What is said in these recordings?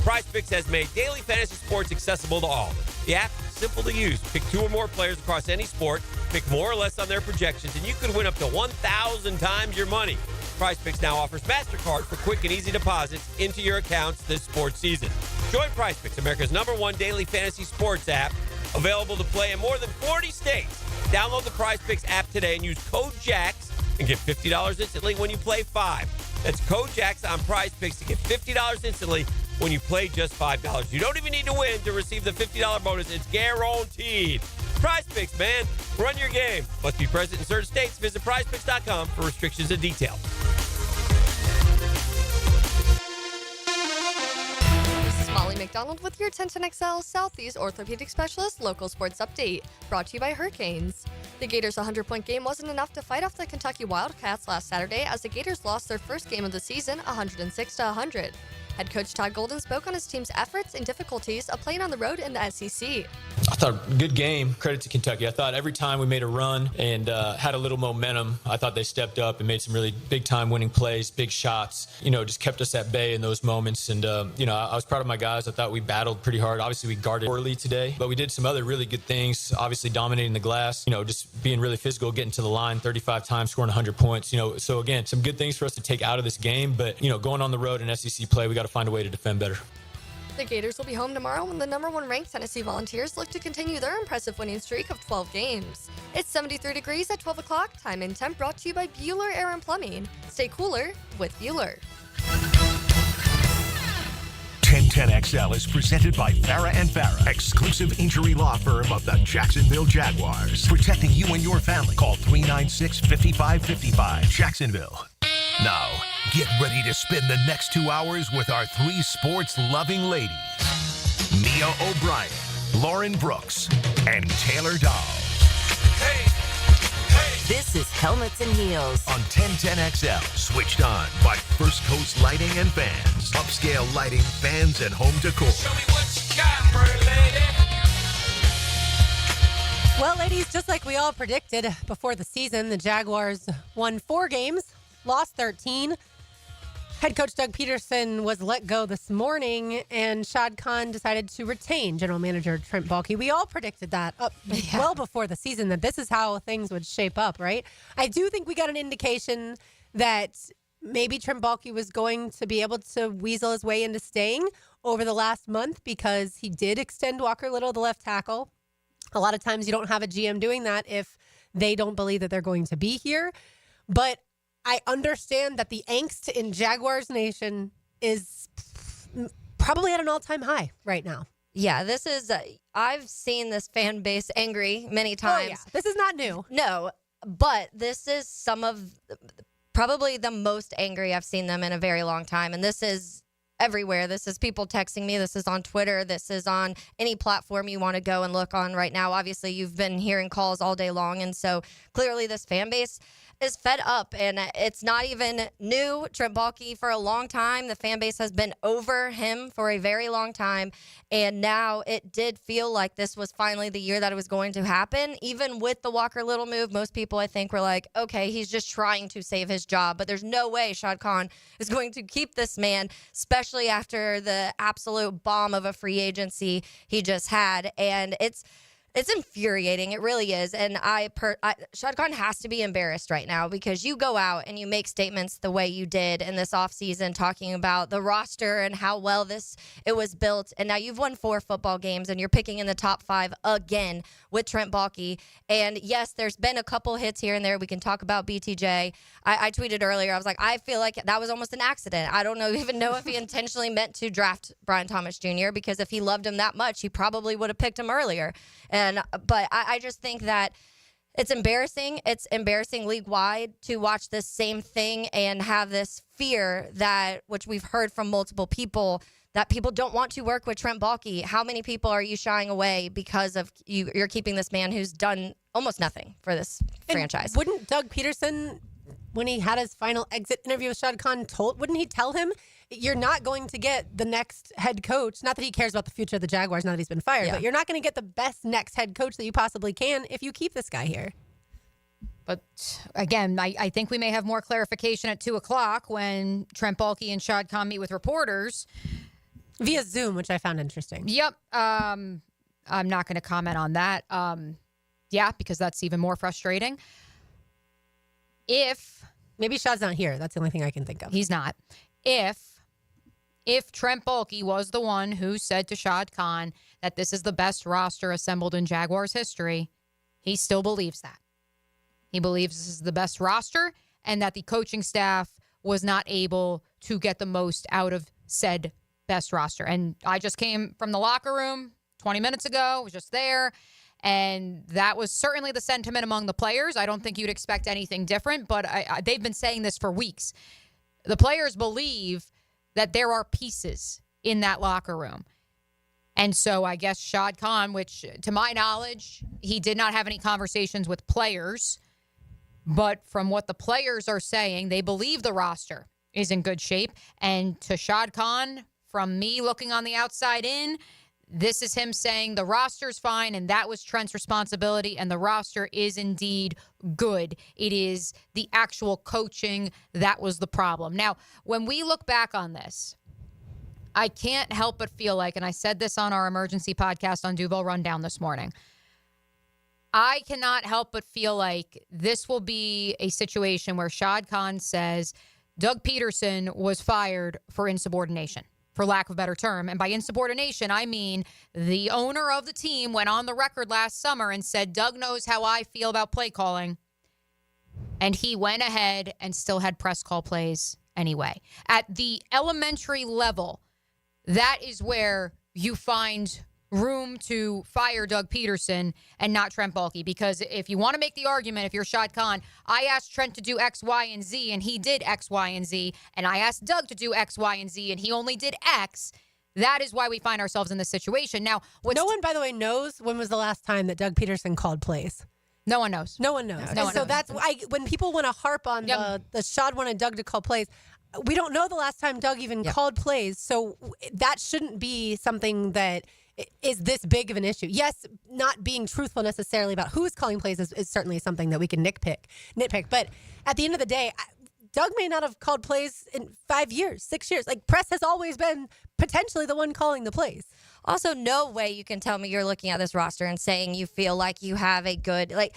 PrizePicks has made daily fantasy sports accessible to all. The app is simple to use. Pick 2 or more players across any sport, pick more or less on their projections, and you could win up to 1,000 times your money. PrizePicks now offers MasterCard for quick and easy deposits into your accounts this sports season. Join PrizePicks, America's #1 daily fantasy sports app, available to play in more than 40 states. Download the PrizePicks app today and use code JAX and get $50 instantly when you play 5. That's code JAX on PrizePicks to get $50 instantly when you play just $5. You don't even need to win to receive the $50 bonus. It's guaranteed. PrizePicks, man. Run your game. Must be present in certain states. Visit prizepicks.com for restrictions and details. This is Molly McDonald with your 1010XL Southeast Orthopedic Specialist local sports update, brought to you by Hurricanes. The Gators' 100-point game wasn't enough to fight off the Kentucky Wildcats last Saturday as the Gators lost their first game of the season 106-100. Head coach Todd Golden spoke on his team's efforts and difficulties of playing on the road in the SEC. I thought good game. Credit to Kentucky. I thought every time we made a run and had a little momentum, I thought they stepped up and made some really big-time winning plays, big shots, just kept us at bay in those moments. And, I was proud of my guys. I thought we battled pretty hard. Obviously, we guarded poorly today, but we did some other really good things, obviously dominating the glass, just being really physical, getting to the line 35 times, scoring 100 points. So, again, some good things for us to take out of this game. But, going on the road in SEC play, we got to find a way to defend better. The Gators will be home tomorrow when the #1 ranked Tennessee Volunteers look to continue their impressive winning streak of 12 games. It's 73 degrees at 12 o'clock. Time and temp brought to you by Bueller Air and Plumbing. Stay cooler with Bueller. 1010XL is presented by Farah and Farah, exclusive injury law firm of the Jacksonville Jaguars. Protecting you and your family. Call 396-5555. Jacksonville. Now, get ready to spend the next 2 hours with our 3 sports-loving ladies. Mia O'Brien, Lauren Brooks, and Taylor Dawes. Hey, hey. This is Helmets and Heels. On 1010XL, switched on by First Coast Lighting and Fans. Upscale lighting, fans, and home decor. Show me what you got, pretty lady. Well, ladies, just like we all predicted before the season, the Jaguars won 4 games, lost 13. Head coach Doug Peterson was let go this morning, and Shad Khan decided to retain general manager Trent Baalke. We all predicted that well before the season, that this is how things would shape up, right? I do think we got an indication that maybe Trent Baalke was going to be able to weasel his way into staying over the last month, because he did extend Walker Little, the left tackle. A lot of times you don't have a GM doing that if they don't believe that they're going to be here. But I understand that the angst in Jaguars Nation is probably at an all-time high right now. Yeah, this is, I've seen this fan base angry many times. Oh, yeah. This is not new. No, but this is some of, probably the most angry I've seen them in a very long time. And this is everywhere. This is people texting me. This is on Twitter. This is on any platform you want to go and look on right now. Obviously, you've been hearing calls all day long. And so clearly this fan base is fed up, and it's not even new. Trent Baalke, for a long time, the fan base has been over him for a very long time, and now it did feel like this was finally the year that it was going to happen. Even with the Walker Little move, most people, I think, were like, okay, he's just trying to save his job, but there's no way Shad Khan is going to keep this man, especially after the absolute bomb of a free agency he just had, and it's infuriating. It really is. And Shad Khan has to be embarrassed right now, because you go out and you make statements the way you did in this offseason, talking about the roster and how well it was built. And now you've won 4 football games and you're picking in the top 5 again with Trent Baalke. And yes, there's been a couple hits here and there. We can talk about BTJ. I tweeted earlier, I was like, I feel like that was almost an accident. I don't even know if he intentionally meant to draft Brian Thomas Jr., because if he loved him that much, he probably would have picked him earlier. But I just think that it's embarrassing. It's embarrassing league-wide to watch this same thing and have this fear which we've heard from multiple people, that people don't want to work with Trent Baalke. How many people are you shying away because of you're keeping this man who's done almost nothing for this franchise? Wouldn't Doug Peterson, when he had his final exit interview with Shad Khan, wouldn't he tell him, you're not going to get the next head coach? Not that he cares about the future of the Jaguars now that he's been fired, but you're not going to get the best next head coach that you possibly can if you keep this guy here. But again, I think we may have more clarification at 2 o'clock when Trent Baalke and Shad Khan meet with reporters. Via Zoom, which I found interesting. Yep. I'm not going to comment on that. Yeah, because that's even more frustrating. If maybe Shad's not here, that's the only thing I can think of. He's not. If Trent Baalke was the one who said to Shad Khan that this is the best roster assembled in Jaguars history, he still believes that. He believes this is the best roster and that the coaching staff was not able to get the most out of said best roster. And I just came from the locker room 20 minutes ago, was just there. And that was certainly the sentiment among the players. I don't think you'd expect anything different, but they've been saying this for weeks. The players believe that there are pieces in that locker room. And so I guess Shad Khan, which to my knowledge, he did not have any conversations with players. But from what the players are saying, they believe the roster is in good shape. And to Shad Khan, from me looking on the outside in, this is him saying the roster's fine, and that was Trent's responsibility, and the roster is indeed good. It is the actual coaching that was the problem. Now, when we look back on this, I can't help but feel like, and I said this on our emergency podcast on Duval Rundown this morning, I cannot help but feel like this will be a situation where Shad Khan says Doug Peterson was fired for insubordination, for lack of a better term. And by insubordination, I mean the owner of the team went on the record last summer and said, Doug knows how I feel about play calling. And he went ahead and still had press call plays anyway. At the elementary level, that is where you find room to fire Doug Peterson and not Trent Baalke. Because if you want to make the argument, if you're Shad Khan, I asked Trent to do X, Y, and Z, and he did X, Y, and Z, and I asked Doug to do X, Y, and Z, and he only did X. That is why we find ourselves in this situation. Now, no one, by the way, knows when was the last time that Doug Peterson called plays. No one knows. No one knows. No one knows. That's why when people want to harp on the Shad wanted Doug to call plays, we don't know the last time Doug even called plays. So that shouldn't be something that is this big of an issue. Yes, not being truthful necessarily about who's calling plays is certainly something that we can nitpick. But at the end of the day, Doug may not have called plays in 5 years, 6 years. Like, Press has always been potentially the one calling the plays. Also, no way you can tell me you're looking at this roster and saying you feel like you have a good, like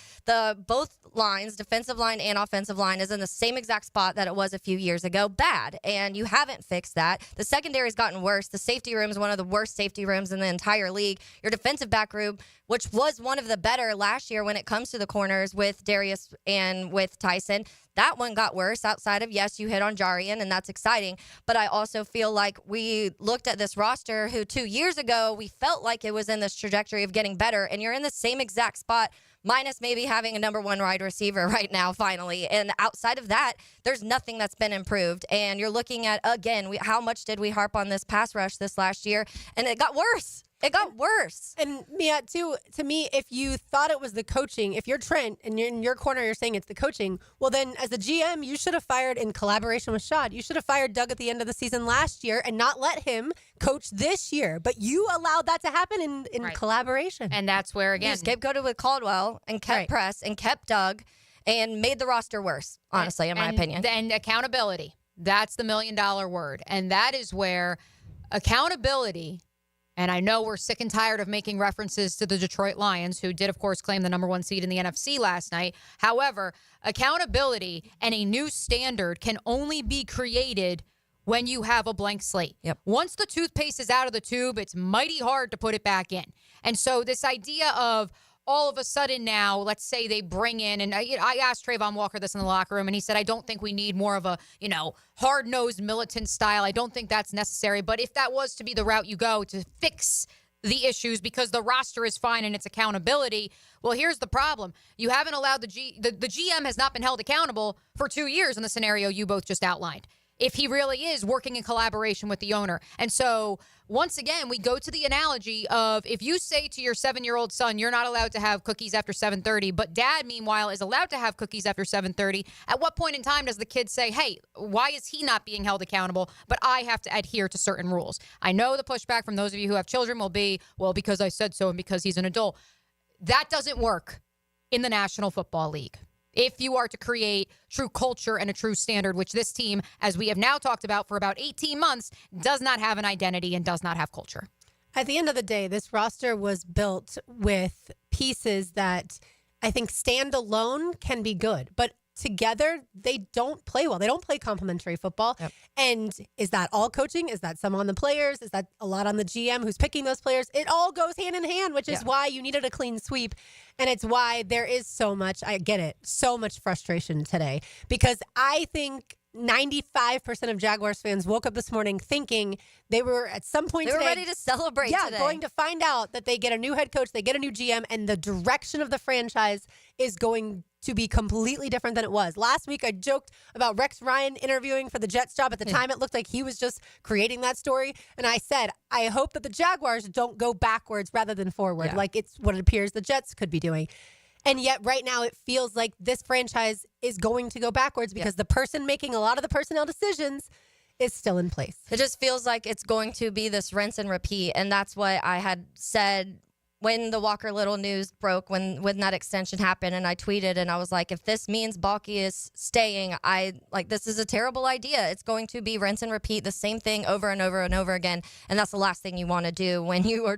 both lines, defensive line and offensive line, is in the same exact spot that it was a few years ago. Bad. And you haven't fixed that. The secondary's gotten worse. The safety room is one of the worst safety rooms in the entire league. Your defensive back room, which was one of the better last year when it comes to the corners with Darius and with Tyson, that one got worse outside of, yes, you hit on Jarian, and that's exciting. But I also feel like we looked at this roster who 2 years ago, we felt like it was in this trajectory of getting better, and you're in the same exact spot, minus maybe having a number one wide receiver right now, finally. And outside of that, there's nothing that's been improved. And you're looking at, again, how much did we harp on this pass rush this last year? And it got worse. It got worse. And Mia, too, to me, if you thought it was the coaching, if you're Trent and you're in your corner, you're saying it's the coaching, well, then as a GM, you should have fired in collaboration with Shad. You should have fired Doug at the end of the season last year and not let him coach this year. But you allowed that to happen in Right. collaboration. And that's where, again, You scapegoated with Caldwell and kept Press and kept Doug and made the roster worse, honestly, in my opinion. And accountability. That's the $1 million word. And that is where accountability, and I know we're sick and tired of making references to the Detroit Lions, who did, of course, claim the number one seed in the NFC last night. However, accountability and a new standard can only be created when you have a blank slate. Yep. Once the toothpaste is out of the tube, it's mighty hard to put it back in. And so this idea of all of a sudden now, let's say they bring in, and I asked Trayvon Walker this in the locker room, and he said, I don't think we need more of a, hard-nosed militant style. I don't think that's necessary. But if that was to be the route you go to fix the issues because the roster is fine and it's accountability, well, here's the problem. You haven't allowed the GM has not been held accountable for 2 years in the scenario you both just outlined, if he really is working in collaboration with the owner. And so, once again, we go to the analogy of if you say to your 7-year-old son, you're not allowed to have cookies after 7:30, but dad, meanwhile, is allowed to have cookies after 7:30, at what point in time does the kid say, hey, why is he not being held accountable, but I have to adhere to certain rules? I know the pushback from those of you who have children will be, well, because I said so and because he's an adult. That doesn't work in the National Football League. If you are to create true culture and a true standard, which this team, as we have now talked about for about 18 months, does not have an identity and does not have culture. At the end of the day, this roster was built with pieces that I think stand alone can be good, but together they don't play well. They don't play complementary football. Yep. And is that all coaching? Is that some on the players? Is that a lot on the GM who's picking those players? It all goes hand in hand, which is why you needed a clean sweep. And it's why there is so much, I get it, so much frustration today. Because I think 95% of Jaguars fans woke up this morning thinking they were at some point They were today, ready to celebrate today. going to find out that they get a new head coach, they get a new GM, and the direction of the franchise is going to be completely different than it was. Last week, I joked about Rex Ryan interviewing for the Jets job. At the time, it looked like he was just creating that story. And I said, I hope that the Jaguars don't go backwards rather than forward, like it's what it appears the Jets could be doing. And yet right now it feels like this franchise is going to go backwards because the person making a lot of the personnel decisions is still in place. It just feels like it's going to be this rinse and repeat. And that's what I had said when the Walker Little news broke, when that extension happened, and I tweeted and I was like, if this means Baalke is staying, this is a terrible idea. It's going to be rinse and repeat the same thing over and over and over again. And that's the last thing you want to do when you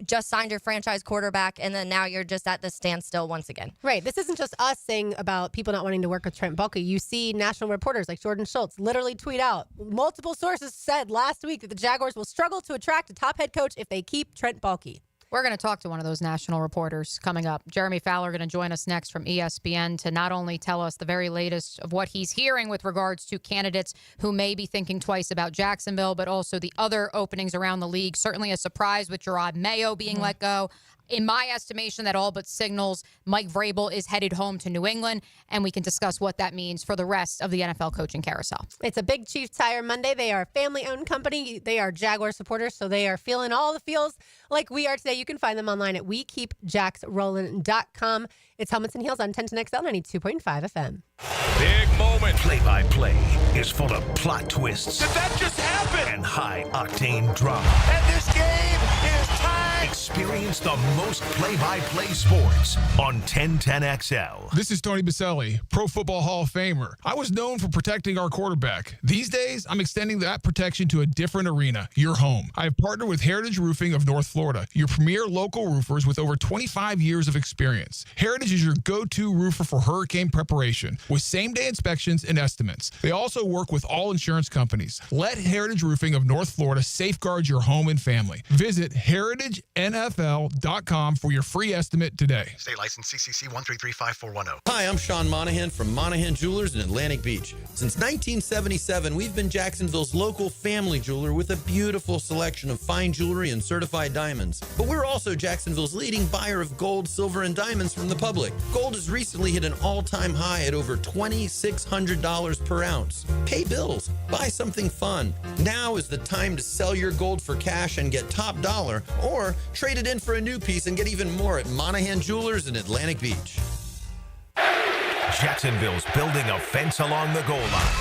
just signed your franchise quarterback and then now you're just at the standstill once again. Right. This isn't just us saying about people not wanting to work with Trent Baalke. You see national reporters like Jordan Schultz literally tweet out, multiple sources said last week that the Jaguars will struggle to attract a top head coach if they keep Trent Baalke. We're going to talk to one of those national reporters coming up. Jeremy Fowler going to join us next from ESPN to not only tell us the very latest of what he's hearing with regards to candidates who may be thinking twice about Jacksonville, but also the other openings around the league. Certainly a surprise with Gerard Mayo being let go. In my estimation, that all but signals Mike Vrabel is headed home to New England, and we can discuss what that means for the rest of the NFL coaching carousel. It's a Big Chiefs Tire Monday. They are a family-owned company. They are Jaguar supporters, so they are feeling all the feels like we are today. You can find them online at wekeepjacksrollin.com. It's Helmets and Heels on 1010XL 92.5 FM. Big moment. Play-by-play is full of plot twists. Did that just happen? And high-octane drama. And this game is tied. Experience the most play-by-play sports on 1010XL. This is Tony Baselli, Pro Football Hall of Famer. I was known for protecting our quarterback. These days, I'm extending that protection to a different arena, your home. I have partnered with Heritage Roofing of North Florida, your premier local roofers with over 25 years of experience. Heritage is your go-to roofer for hurricane preparation with same-day inspections and estimates. They also work with all insurance companies. Let Heritage Roofing of North Florida safeguard your home and family. Visit heritagenfl.com for your free estimate today. State license CCC 1335410. Hi, I'm Sean Monahan from Monahan Jewelers in Atlantic Beach. Since 1977, we've been Jacksonville's local family jeweler with a beautiful selection of fine jewelry and certified diamonds. But we're also Jacksonville's leading buyer of gold, silver, and diamonds from the public. Gold has recently hit an all-time high at over $2,600 per ounce. Pay bills. Buy something fun. Now is the time to sell your gold for cash and get top dollar, or trade it in for a new piece and get even more at Monahan Jewelers in Atlantic Beach. Jacksonville's building a fence along the goal line.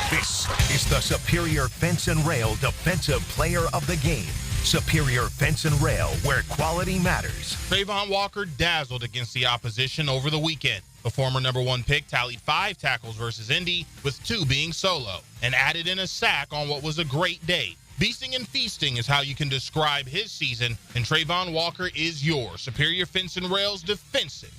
This is the Superior Fence and Rail Defensive Player of the Game. Superior Fence and Rail, where quality matters. Trayvon Walker dazzled against the opposition over the weekend. The former number one pick tallied 5 tackles versus Indy, with 2 being solo, and added in a sack on what was a great day. Beasting and feasting is how you can describe his season, and Trayvon Walker is your Superior Fence and Rail's defensive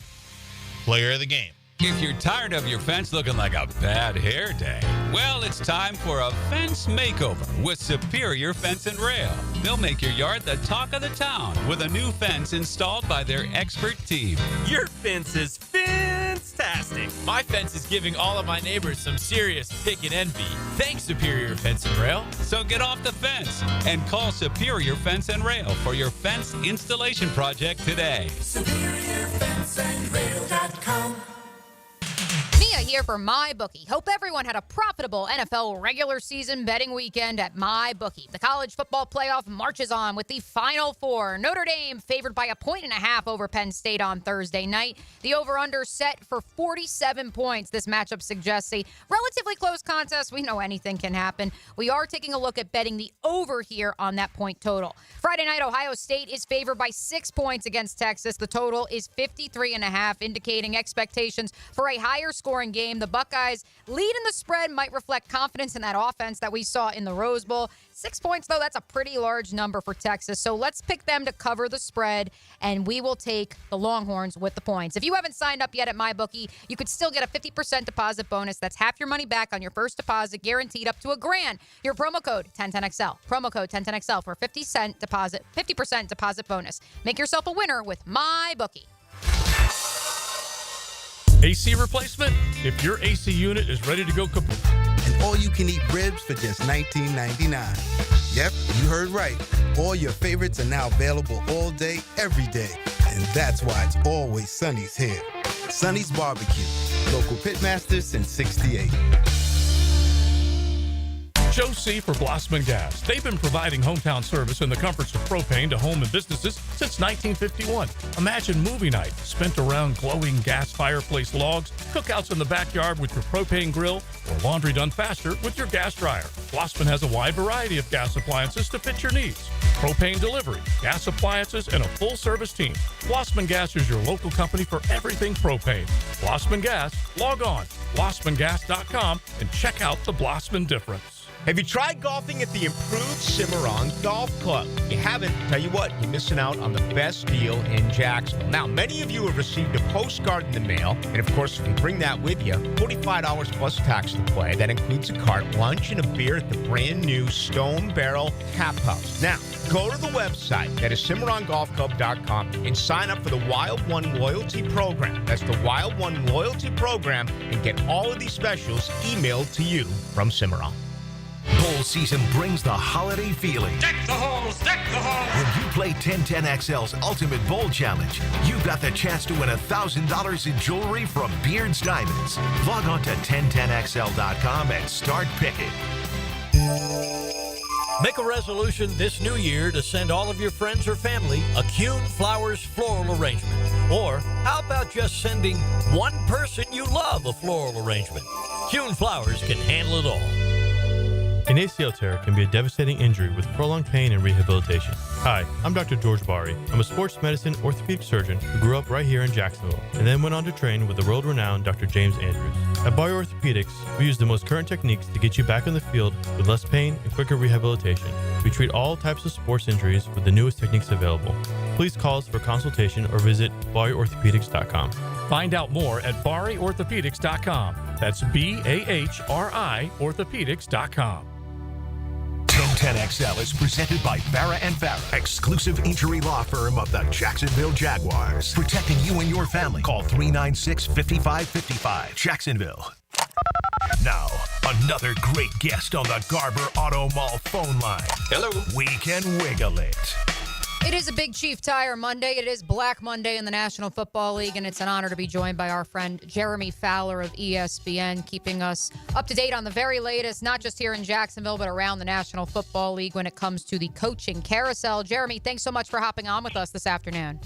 player of the game. If you're tired of your fence looking like a bad hair day, well, it's time for a fence makeover with Superior Fence and Rail. They'll make your yard the talk of the town with a new fence installed by their expert team. Your fence is fantastic. My fence is giving all of my neighbors some serious pick and envy. Thanks, Superior Fence and Rail. So get off the fence and call Superior Fence and Rail for your fence installation project today. SuperiorFenceandRail.com. here for MyBookie. Hope everyone had a profitable NFL regular season betting weekend at MyBookie. The college football playoff marches on with the Final Four. Notre Dame favored by 1.5 over Penn State on Thursday night. The over-under set for 47 points. This matchup suggests a relatively close contest. We know anything can happen. We are taking a look at betting the over here on that point total. Friday night, Ohio State is favored by 6 points against Texas. The total is 53.5, indicating expectations for a higher scoring game. The Buckeyes lead in the spread might reflect confidence in that offense that we saw in the Rose Bowl. 6 points, though, that's a pretty large number for Texas. So let's pick them to cover the spread, and we will take the Longhorns with the points. If you haven't signed up yet at MyBookie, you could still get a 50% deposit bonus. That's half your money back on your first deposit, guaranteed up to $1,000. Your promo code 1010XL. Promo code 1010XL for 50% deposit bonus. Make yourself a winner with MyBookie. AC replacement? If your AC unit is ready to go kaput. And all-you-can-eat ribs for just $19.99. Yep, you heard right. All your favorites are now available all day, every day. And that's why it's always Sonny's here. Sonny's Barbecue. Local pitmaster since '68. Joe C. for Blossman Gas. They've been providing hometown service and the comforts of propane to home and businesses since 1951. Imagine movie night spent around glowing gas fireplace logs, cookouts in the backyard with your propane grill, or laundry done faster with your gas dryer. Blossman has a wide variety of gas appliances to fit your needs. Propane delivery, gas appliances, and a full-service team. Blossman Gas is your local company for everything propane. Blossman Gas, log on, blossmangas.com, and check out the Blossman difference. Have you tried golfing at the improved Cimarron Golf Club? If you haven't, tell you what, you're missing out on the best deal in Jacksonville. Now, many of you have received a postcard in the mail, and of course, if you bring that with you, $45 plus tax to play. That includes a cart, lunch, and a beer at the brand new Stone Barrel Tap House. Now, go to the website, that is CimarronGolfClub.com, and sign up for the Wild One Loyalty Program. That's the Wild One Loyalty Program, and get all of these specials emailed to you from Cimarron. Bowl season brings the holiday feeling. Deck the halls, deck the halls. When you play 1010XL's Ultimate Bowl Challenge, you got the chance to win $1,000 in jewelry from Beard's Diamonds. Log on to 1010XL.com and start picking. Make a resolution this new year to send all of your friends or family a Kuhn Flowers floral arrangement. Or how about just sending one person you love a floral arrangement? Kuhn Flowers can handle it all. An ACL tear can be a devastating injury with prolonged pain and rehabilitation. Hi, I'm Dr. George Bari. I'm a sports medicine orthopedic surgeon who grew up right here in Jacksonville and then went on to train with the world-renowned Dr. James Andrews. At Bari Orthopedics, we use the most current techniques to get you back on the field with less pain and quicker rehabilitation. We treat all types of sports injuries with the newest techniques available. Please call us for consultation or visit BariOrthopedics.com. Find out more at BariOrthopedics.com. That's BAHRI Orthopedics.com. 1010XL is presented by Farah & Farah, exclusive injury law firm of the Jacksonville Jaguars. Protecting you and your family. Call 396-5555. Jacksonville. Now, another great guest on the Garber Auto Mall phone line. Hello. We can wiggle it. It is a Big Chief Tire Monday. It is Black Monday in the National Football League, and it's an honor to be joined by our friend Jeremy Fowler of ESPN, keeping us up to date on the very latest, not just here in Jacksonville, but around the National Football League when it comes to the coaching carousel. Jeremy, thanks so much for hopping on with us this afternoon.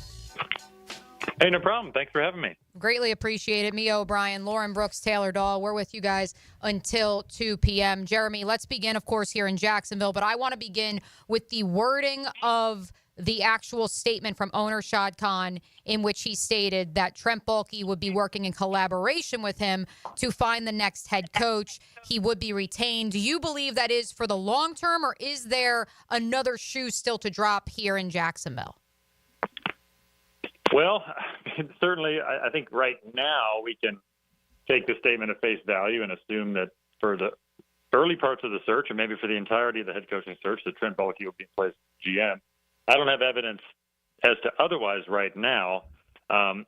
Hey, no problem. Thanks for having me. Greatly appreciate it. Mia O'Brien, Lauren Brooks, Taylor Dahl. We're with you guys until 2 p.m. Jeremy, let's begin, of course, here in Jacksonville, but I want to begin with the wording of the actual statement from owner Shad Khan, in which he stated that Trent Baalke would be working in collaboration with him to find the next head coach. He would be retained. Do you believe that is for the long term, or is there another shoe still to drop here in Jacksonville? Well, certainly, I think right now we can take the statement at face value and assume that for the early parts of the search, and maybe for the entirety of the head coaching search, that Trent Baalke will be in place as GM. I don't have evidence as to otherwise right now.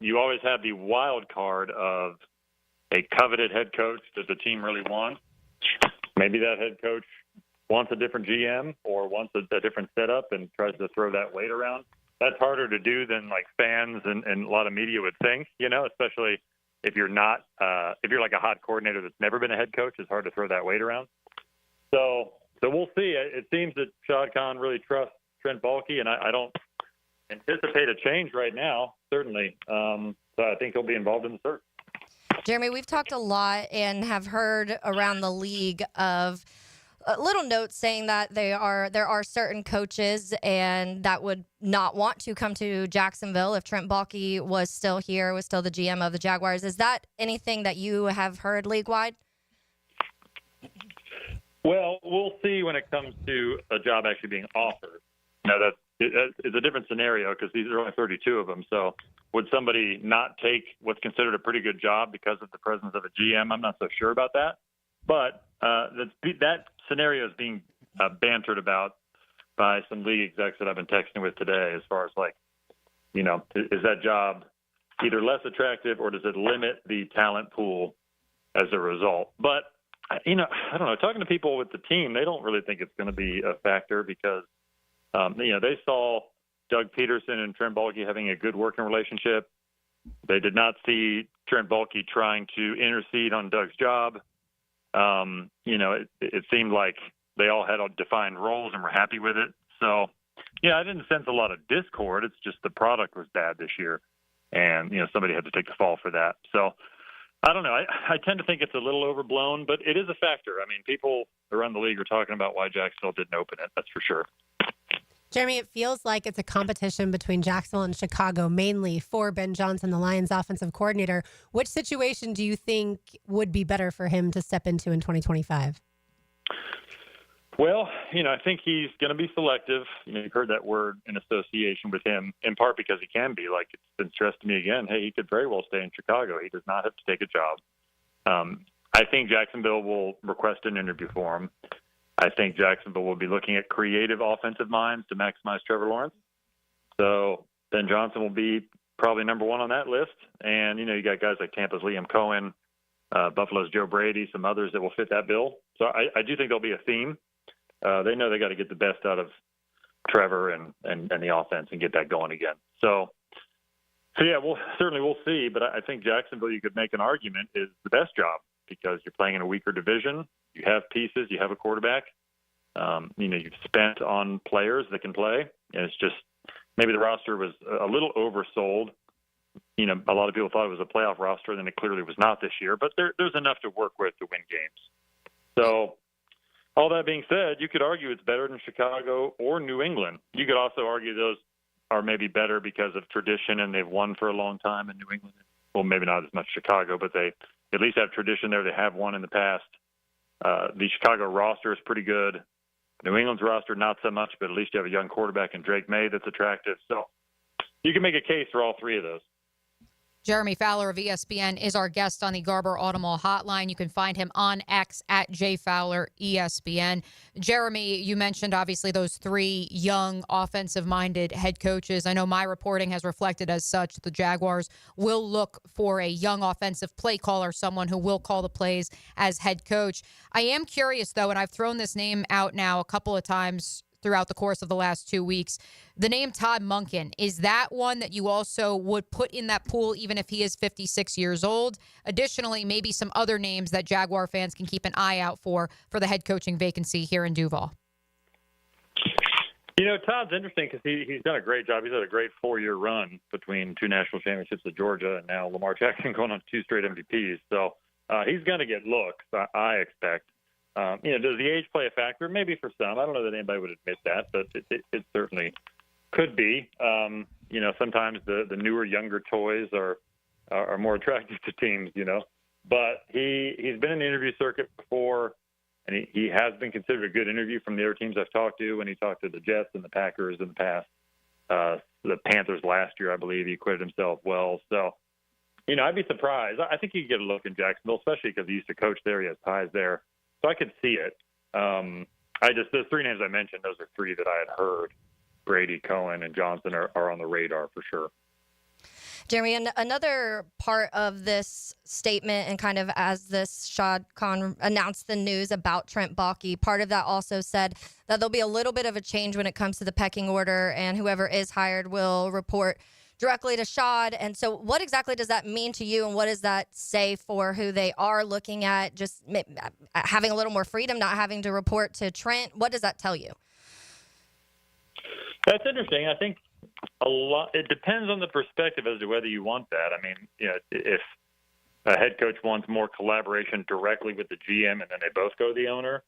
You always have the wild card of a coveted head coach that the team really wants. Maybe that head coach wants a different GM or wants a different setup and tries to throw that weight around. That's harder to do than like fans and a lot of media would think, especially if you're not, if you're like a hot coordinator that's never been a head coach, it's hard to throw that weight around. So we'll see. It seems that Shad Khan really trusts Trent Baalke, and I don't anticipate a change right now, certainly. So I think he'll be involved in the search. Jeremy, we've talked a lot and have heard around the league of little notes saying that there are certain coaches and that would not want to come to Jacksonville if Trent Baalke was still here, was still the GM of the Jaguars. Is that anything that you have heard league-wide? Well, we'll see when it comes to a job actually being offered. Now, it's a different scenario because these are only 32 of them. So would somebody not take what's considered a pretty good job because of the presence of a GM? I'm not so sure about that. But that scenario is being bantered about by some league execs that I've been texting with today as far as like, you know, is that job either less attractive or does it limit the talent pool as a result? But, you know, I don't know. Talking to people with the team, they don't really think it's going to be a factor because, you know, they saw Doug Peterson and Trent Baalke having a good working relationship. They did not see Trent Baalke trying to intercede on Doug's job. You know, it seemed like they all had defined roles and were happy with it. So, yeah, I didn't sense a lot of discord. It's just the product was bad this year. And, you know, somebody had to take the fall for that. So, I don't know. I tend to think it's a little overblown, but it is a factor. I mean, people around the league are talking about why Jacksonville didn't open it. That's for sure. Jeremy, it feels like it's a competition between Jacksonville and Chicago, mainly for Ben Johnson, the Lions offensive coordinator. Which situation do you think would be better for him to step into in 2025? Well, you know, I think he's going to be selective. You know, you've heard that word in association with him, in part because he can be. Like, it's been stressed to me again, hey, he could very well stay in Chicago. He does not have to take a job. I think Jacksonville will request an interview for him. I think Jacksonville will be looking at creative offensive minds to maximize Trevor Lawrence. So Ben Johnson will be probably number one on that list. And, you know, you got guys like Tampa's Liam Cohen, Buffalo's Joe Brady, some others that will fit that bill. So I do think there'll be a theme. They know they got to get the best out of Trevor and the offense and get that going again. So yeah, we'll see. But I think Jacksonville, you could make an argument, is the best job because you're playing in a weaker division. You have pieces. You have a quarterback. You know, you've spent on players that can play. And it's just maybe the roster was a little oversold. You know, a lot of people thought it was a playoff roster, and it clearly was not this year. But there's enough to work with to win games. So all that being said, you could argue it's better than Chicago or New England. You could also argue those are maybe better because of tradition, and they've won for a long time in New England. Well, maybe not as much Chicago, but they at least have tradition there. They have won in the past. The Chicago roster is pretty good. New England's roster, not so much, but at least you have a young quarterback in Drake May that's attractive. So you can make a case for all three of those. Jeremy Fowler of ESPN is our guest on the Garber Automall Hotline. You can find him on X at JFowlerESPN. Jeremy, you mentioned obviously those three young offensive-minded head coaches. I know my reporting has reflected as such. The Jaguars will look for a young offensive play caller, someone who will call the plays as head coach. I am curious, though, and I've thrown this name out now a couple of times throughout the course of the last 2 weeks. The name Todd Monken, is that one that you also would put in that pool even if he is 56 years old? Additionally, maybe some other names that Jaguar fans can keep an eye out for the head coaching vacancy here in Duval. You know, Todd's interesting because he's done a great job. He's had a great 4-year run between 2 national championships at Georgia and now Lamar Jackson going on 2 straight MVPs. So he's going to get looks, I expect. You know, does the age play a factor? Maybe for some. I don't know that anybody would admit that, but it certainly could be. You know, sometimes the newer, younger toys are more attractive to teams, you know. But he's been in the interview circuit before, and he has been considered a good interview from the other teams I've talked to when he talked to the Jets and the Packers in the past. The Panthers last year, I believe, he acquitted himself well. So, you know, I'd be surprised. I think he could get a look in Jacksonville, especially because he used to coach there. He has ties there. So I could see it. Those 3 names I mentioned, those are 3 that I had heard. Brady, Cohen, and Johnson are on the radar for sure. Jeremy, and another part of this statement and kind of as this Shad Khan announced the news about Trent Baalke, part of that also said that there'll be a little bit of a change when it comes to the pecking order, and whoever is hired will report directly to Shad. And so what exactly does that mean to you, and what does that say for who they are looking at, just having a little more freedom, not having to report to Trent? What does that tell you? That's interesting. I think it depends on the perspective as to whether you want that. I mean, if a head coach wants more collaboration directly with the GM and then they both go to the owner,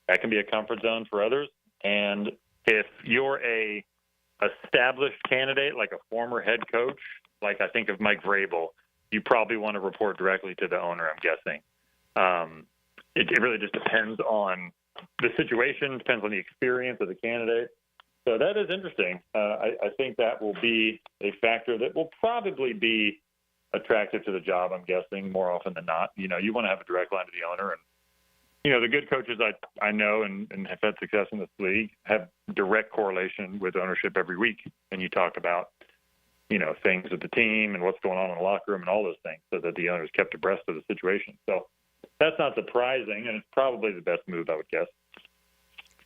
that can be a comfort zone for others. And if you're a established candidate, like a former head coach, like I think of Mike Vrabel, you probably want to report directly to the owner, I'm guessing. It really just depends on the situation, depends on the experience of the candidate. So that is interesting. I think that will be a factor that will probably be attractive to the job, I'm guessing, more often than not. You want to have a direct line to the owner. And, the good coaches I know and have had success in this league have direct correlation with ownership every week. And you talk about, things with the team and what's going on in the locker room and all those things so that the owner's kept abreast of the situation. So that's not surprising, and it's probably the best move, I would guess.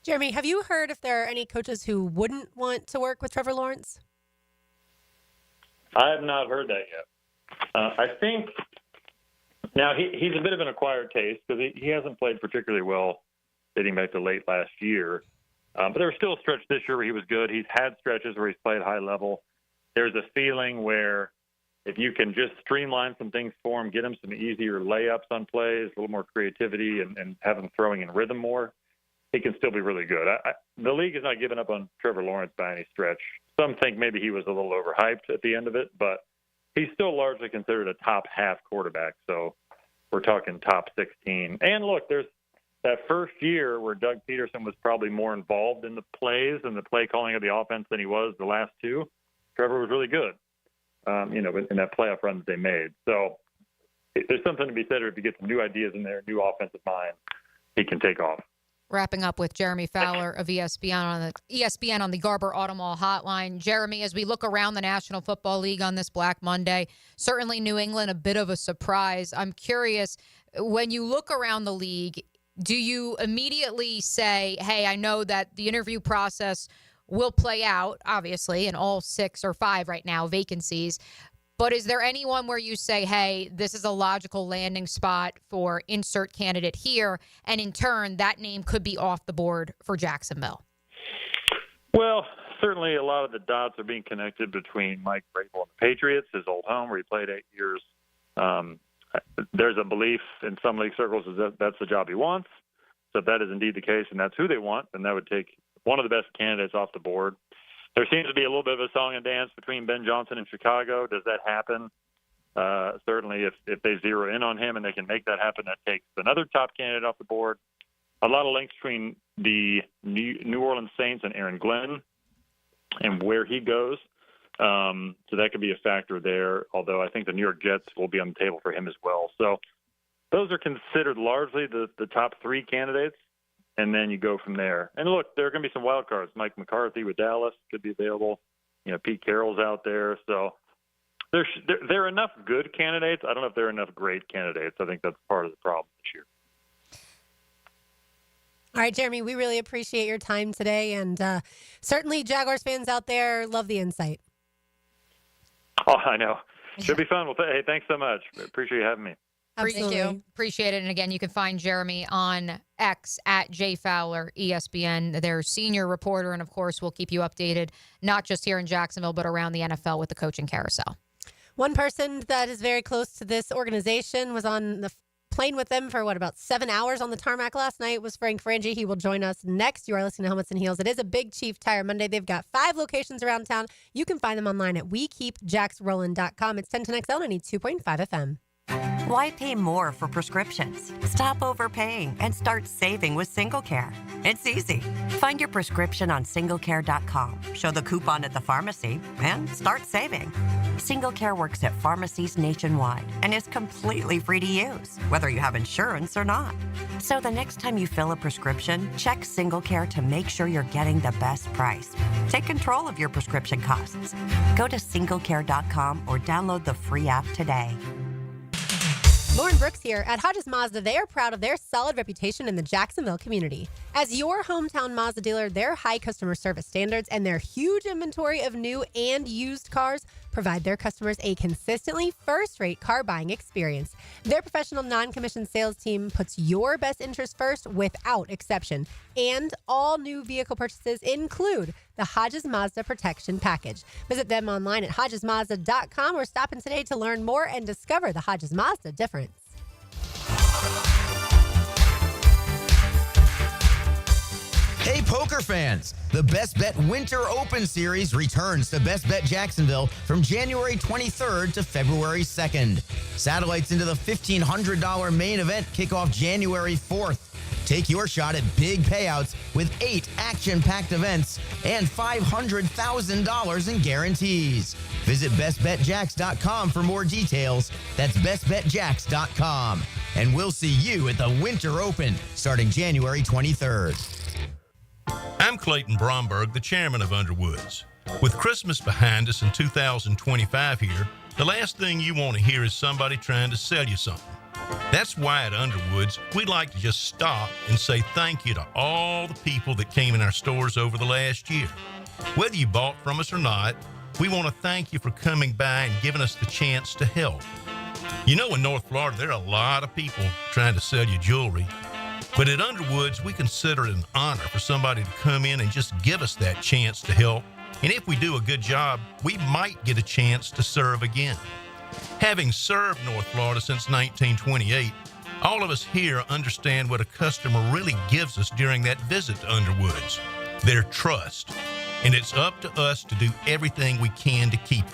Jeremy, have you heard if there are any coaches who wouldn't want to work with Trevor Lawrence? I have not heard that yet. I think now he's a bit of an acquired taste because he hasn't played particularly well dating back to late last year. But there was still a stretch this year where he was good. He's had stretches where he's played high level. There's a feeling where if you can just streamline some things for him, get him some easier layups on plays, a little more creativity, and have him throwing in rhythm more, he can still be really good. The league is not giving up on Trevor Lawrence by any stretch. Some think maybe he was a little overhyped at the end of it, but he's still largely considered a top half quarterback. So we're talking top 16. And look, there's that first year where Doug Peterson was probably more involved in the plays and the play calling of the offense than he was the last two. Trevor was really good, in that playoff run that they made. So there's something to be said if you get some new ideas in there, new offensive mind, he can take off. Wrapping up with Jeremy Fowler of ESPN on the Garber Auto Mall hotline. Jeremy, as we look around the National Football League on this Black Monday, certainly New England a bit of a surprise. I'm curious, when you look around the league, do you immediately say, hey, I know that the interview process will play out, obviously, in all 6 or 5 right now vacancies, but is there anyone where you say, hey, this is a logical landing spot for insert candidate here, and in turn, that name could be off the board for Jacksonville? Well, certainly a lot of the dots are being connected between Mike Vrabel and the Patriots, his old home where he played 8 years. There's a belief in some league circles that that's the job he wants. So if that is indeed the case and that's who they want, then that would take one of the best candidates off the board. There seems to be a little bit of a song and dance between Ben Johnson and Chicago. Does that happen? Certainly, if they zero in on him and they can make that happen, that takes another top candidate off the board. A lot of links between the New Orleans Saints and Aaron Glenn and where he goes. So that could be a factor there, although I think the New York Jets will be on the table for him as well. So those are considered largely the top 3 candidates. And then you go from there. And look, there are going to be some wild cards. Mike McCarthy with Dallas could be available. Pete Carroll's out there. So there are enough good candidates. I don't know if there are enough great candidates. I think that's part of the problem this year. All right, Jeremy, we really appreciate your time today. And certainly Jaguars fans out there love the insight. Oh, I know. Should be fun. Well, hey, thanks so much. Appreciate you having me. Absolutely. Appreciate it. And again, you can find Jeremy on X at JFowler, ESPN, their senior reporter. And of course, we'll keep you updated, not just here in Jacksonville, but around the NFL with the coaching carousel. One person that is very close to this organization was on the plane with them for about 7 hours on the tarmac last night was Frank Frangie. He will join us next. You are listening to Helmets and Heels. It is a Big Chief Tire Monday. They've got 5 locations around town. You can find them online at wekeepjacksrollin.com. It's 1010XL 92.5 FM. Why pay more for prescriptions? Stop overpaying and start saving with SingleCare. It's easy. Find your prescription on singlecare.com, show the coupon at the pharmacy, and start saving. SingleCare works at pharmacies nationwide and is completely free to use, whether you have insurance or not. So the next time you fill a prescription, check SingleCare to make sure you're getting the best price. Take control of your prescription costs. Go to singlecare.com or download the free app today. Lauren Brooks here. At Hodges Mazda, they are proud of their solid reputation in the Jacksonville community. As your hometown Mazda dealer, their high customer service standards and their huge inventory of new and used cars provide their customers a consistently first-rate car buying experience. Their professional non-commissioned sales team puts your best interest first without exception. And all new vehicle purchases include the Hodges Mazda Protection Package. Visit them online at HodgesMazda.com or stop in today to learn more and discover the Hodges Mazda difference. Hey, poker fans! The Best Bet Winter Open Series returns to Best Bet Jacksonville from January 23rd to February 2nd. Satellites into the $1,500 main event kick off January 4th. Take your shot at big payouts with 8 action-packed events and $500,000 in guarantees. Visit bestbetjacks.com for more details. That's bestbetjacks.com. And we'll see you at the Winter Open starting January 23rd. I'm Clayton Bromberg, the chairman of Underwoods. With Christmas behind us in 2025 here, the last thing you want to hear is somebody trying to sell you something. That's why at Underwoods, we'd like to just stop and say thank you to all the people that came in our stores over the last year. Whether you bought from us or not, we want to thank you for coming by and giving us the chance to help. You know, in North Florida, there are a lot of people trying to sell you jewelry. But at Underwoods, we consider it an honor for somebody to come in and just give us that chance to help. And if we do a good job, we might get a chance to serve again. Having served North Florida since 1928, all of us here understand what a customer really gives us during that visit to Underwoods, their trust. And it's up to us to do everything we can to keep it.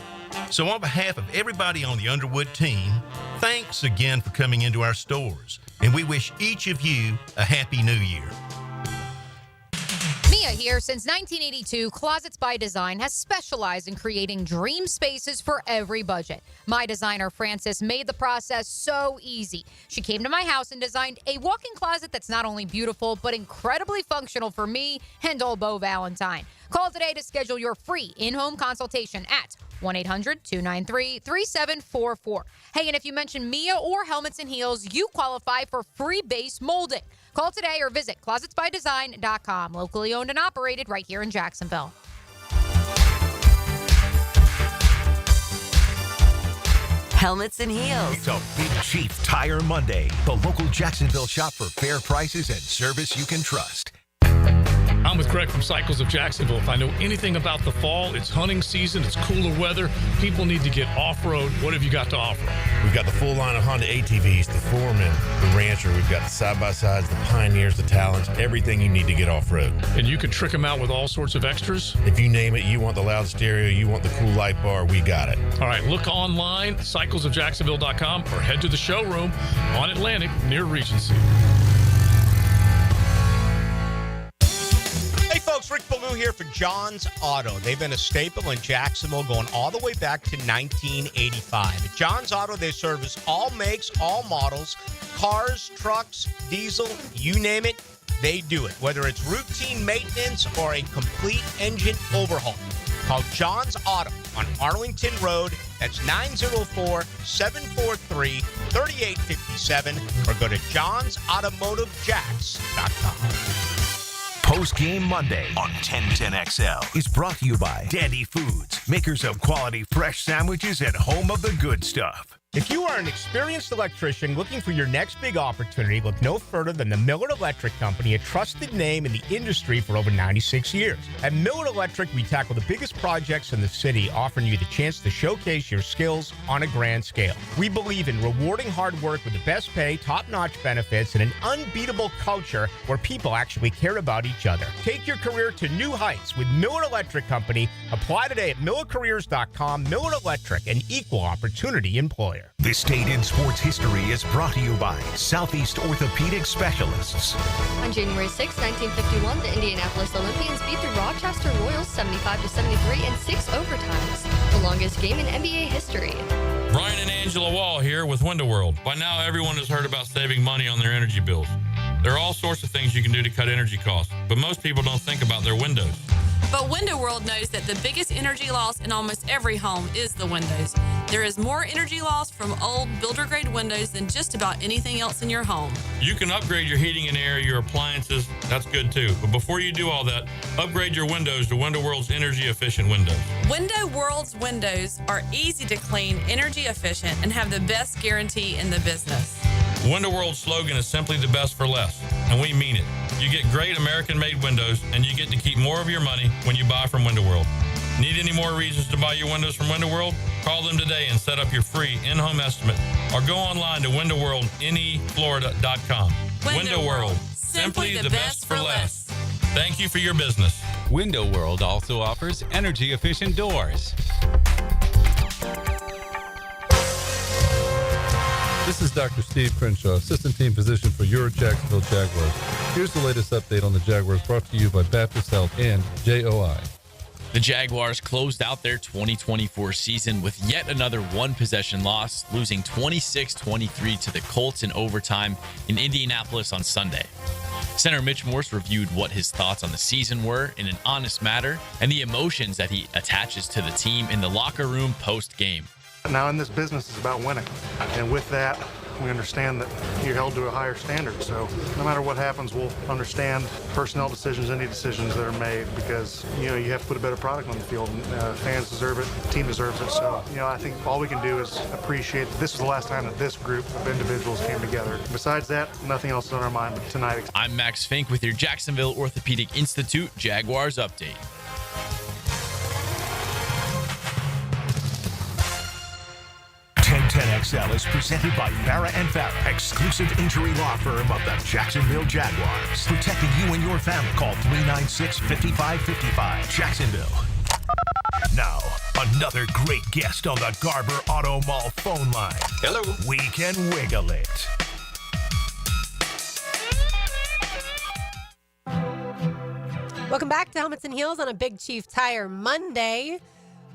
So on behalf of everybody on the Underwood team, thanks again for coming into our stores. And we wish each of you a Happy New Year. Mia here. Since 1982, Closets by Design has specialized in creating dream spaces for every budget. My designer, Frances, made the process so easy. She came to my house and designed a walk-in closet that's not only beautiful, but incredibly functional for me and old Beau Valentine. Call today to schedule your free in-home consultation at 1-800-293-3744. Hey, and if you mention Mia or Helmets and Heels, you qualify for free base molding. Call today or visit closetsbydesign.com. Locally owned and operated right here in Jacksonville. Helmets and Heels. It's a Big Chief Tire Monday. The local Jacksonville shop for fair prices and service you can trust. I'm with Greg from Cycles of Jacksonville. If I know anything about the fall, it's hunting season, it's cooler weather. People need to get off-road. What have you got to offer? We've got the full line of Honda ATVs, the Foreman, the Rancher. We've got the side-by-sides, the Pioneers, the Talons, everything you need to get off-road. And you can trick them out with all sorts of extras? If you name it, you want the loud stereo, you want the cool light bar, we got it. All right, look online, cyclesofjacksonville.com, or head to the showroom on Atlantic near Regency. Hey folks, Rick Ballou here for John's Auto. They've been a staple in Jacksonville going all the way back to 1985. At John's Auto, they service all makes, all models, cars, trucks, diesel, you name it, they do it. Whether it's routine maintenance or a complete engine overhaul. Call John's Auto on Arlington Road. That's 904-743-3857 or go to johnsautomotivejacks.com. Post-Game Monday on 1010XL is brought to you by Dandy Foods, makers of quality fresh sandwiches and home of the good stuff. If you are an experienced electrician looking for your next big opportunity, look no further than the Miller Electric Company, a trusted name in the industry for over 96 years. At Miller Electric, we tackle the biggest projects in the city, offering you the chance to showcase your skills on a grand scale. We believe in rewarding hard work with the best pay, top-notch benefits, and an unbeatable culture where people actually care about each other. Take your career to new heights with Miller Electric Company. Apply today at millercareers.com. Miller Electric, an equal opportunity employer. This date in sports history is brought to you by Southeast Orthopedic Specialists. On January 6, 1951, the Indianapolis Olympians beat the Rochester Royals 75-73 in 6 overtimes, the longest game in NBA history. Brian and Angela Wall here with Window World. By now, everyone has heard about saving money on their energy bills. There are all sorts of things you can do to cut energy costs, but most people don't think about their windows. But Window World knows that the biggest energy loss in almost every home is the windows. There is more energy loss from old builder-grade windows than just about anything else in your home. You can upgrade your heating and air, your appliances. That's good too. But before you do all that, upgrade your windows to Window World's energy-efficient windows. Window World's windows are easy to clean, energy efficient, and have the best guarantee in the business. Window World's slogan is simply the best for less, and we mean it. You get great American-made windows, and you get to keep more of your money when you buy from Window World. Need any more reasons to buy your windows from Window World? Call them today and set up your free in-home estimate, or go online to windowworldneflorida.com. Window World, simply the best for less. Thank you for your business. Window World also offers energy-efficient doors. This is Dr. Steve Crenshaw, Assistant Team Physician for your Jacksonville Jaguars. Here's the latest update on the Jaguars, brought to you by Baptist Health and JOI. The Jaguars closed out their 2024 season with yet another one-possession loss, losing 26-23 to the Colts in overtime in Indianapolis on Sunday. Center Mitch Morse reviewed what his thoughts on the season were in an honest manner and the emotions that he attaches to the team in the locker room post-game. Now in this business, it's about winning. And with that, we understand that you're held to a higher standard. So no matter what happens, we'll understand personnel decisions, any decisions that are made, because, you have to put a better product on the field. And, fans deserve it, the team deserves it. So, I think all we can do is appreciate that this was the last time that this group of individuals came together. Besides that, nothing else is on our mind but tonight. I'm Max Fink with your Jacksonville Orthopedic Institute Jaguars update. 1010XL is presented by Farah & Farah, exclusive injury law firm of the Jacksonville Jaguars. Protecting you and your family. Call 396-5555. Jacksonville. Now, another great guest on the Garber Auto Mall phone line. Hello. We can wiggle it. Welcome back to Helmets and Heels on a Big Chief Tire Monday.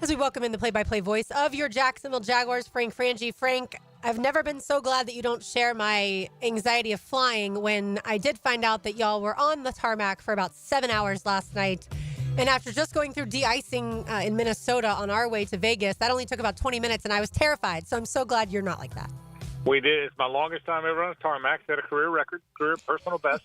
As we welcome in the play-by-play voice of your Jacksonville Jaguars, Frank Frangie. Frank, I've never been so glad that you don't share my anxiety of flying when I did find out that y'all were on the tarmac for about 7 hours last night. And after just going through de-icing in Minnesota on our way to Vegas, that only took about 20 minutes, and I was terrified. So I'm so glad you're not like that. We did. It's my longest time ever on a tarmac. Set a career record, career personal best.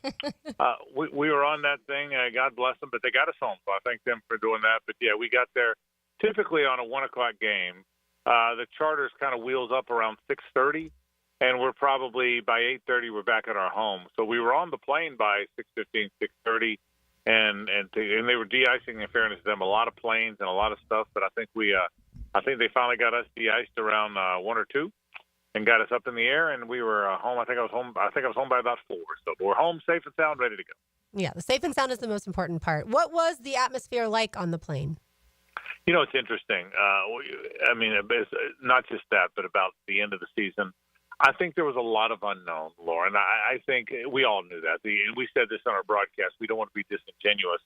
We were on that thing. God bless them, but they got us home. So I thank them for doing that. But, yeah, we got there. Typically on a 1 o'clock game, the charters kind of wheels up around 6:30, and we're probably by 8:30 we're back at our home. So we were on the plane by 6:15, 6:30, and they were de-icing. In fairness to them, a lot of planes and a lot of stuff. But I think they finally got us de-iced around 1 or 2, and got us up in the air, and we were home. I think I was home by about 4. So we're home, safe and sound, ready to go. Yeah, the safe and sound is the most important part. What was the atmosphere like on the plane? It's interesting. I mean, it's not just that, but about the end of the season, I think there was a lot of unknown, Lauren. I think we all knew that. And we said this on our broadcast. We don't want to be disingenuous,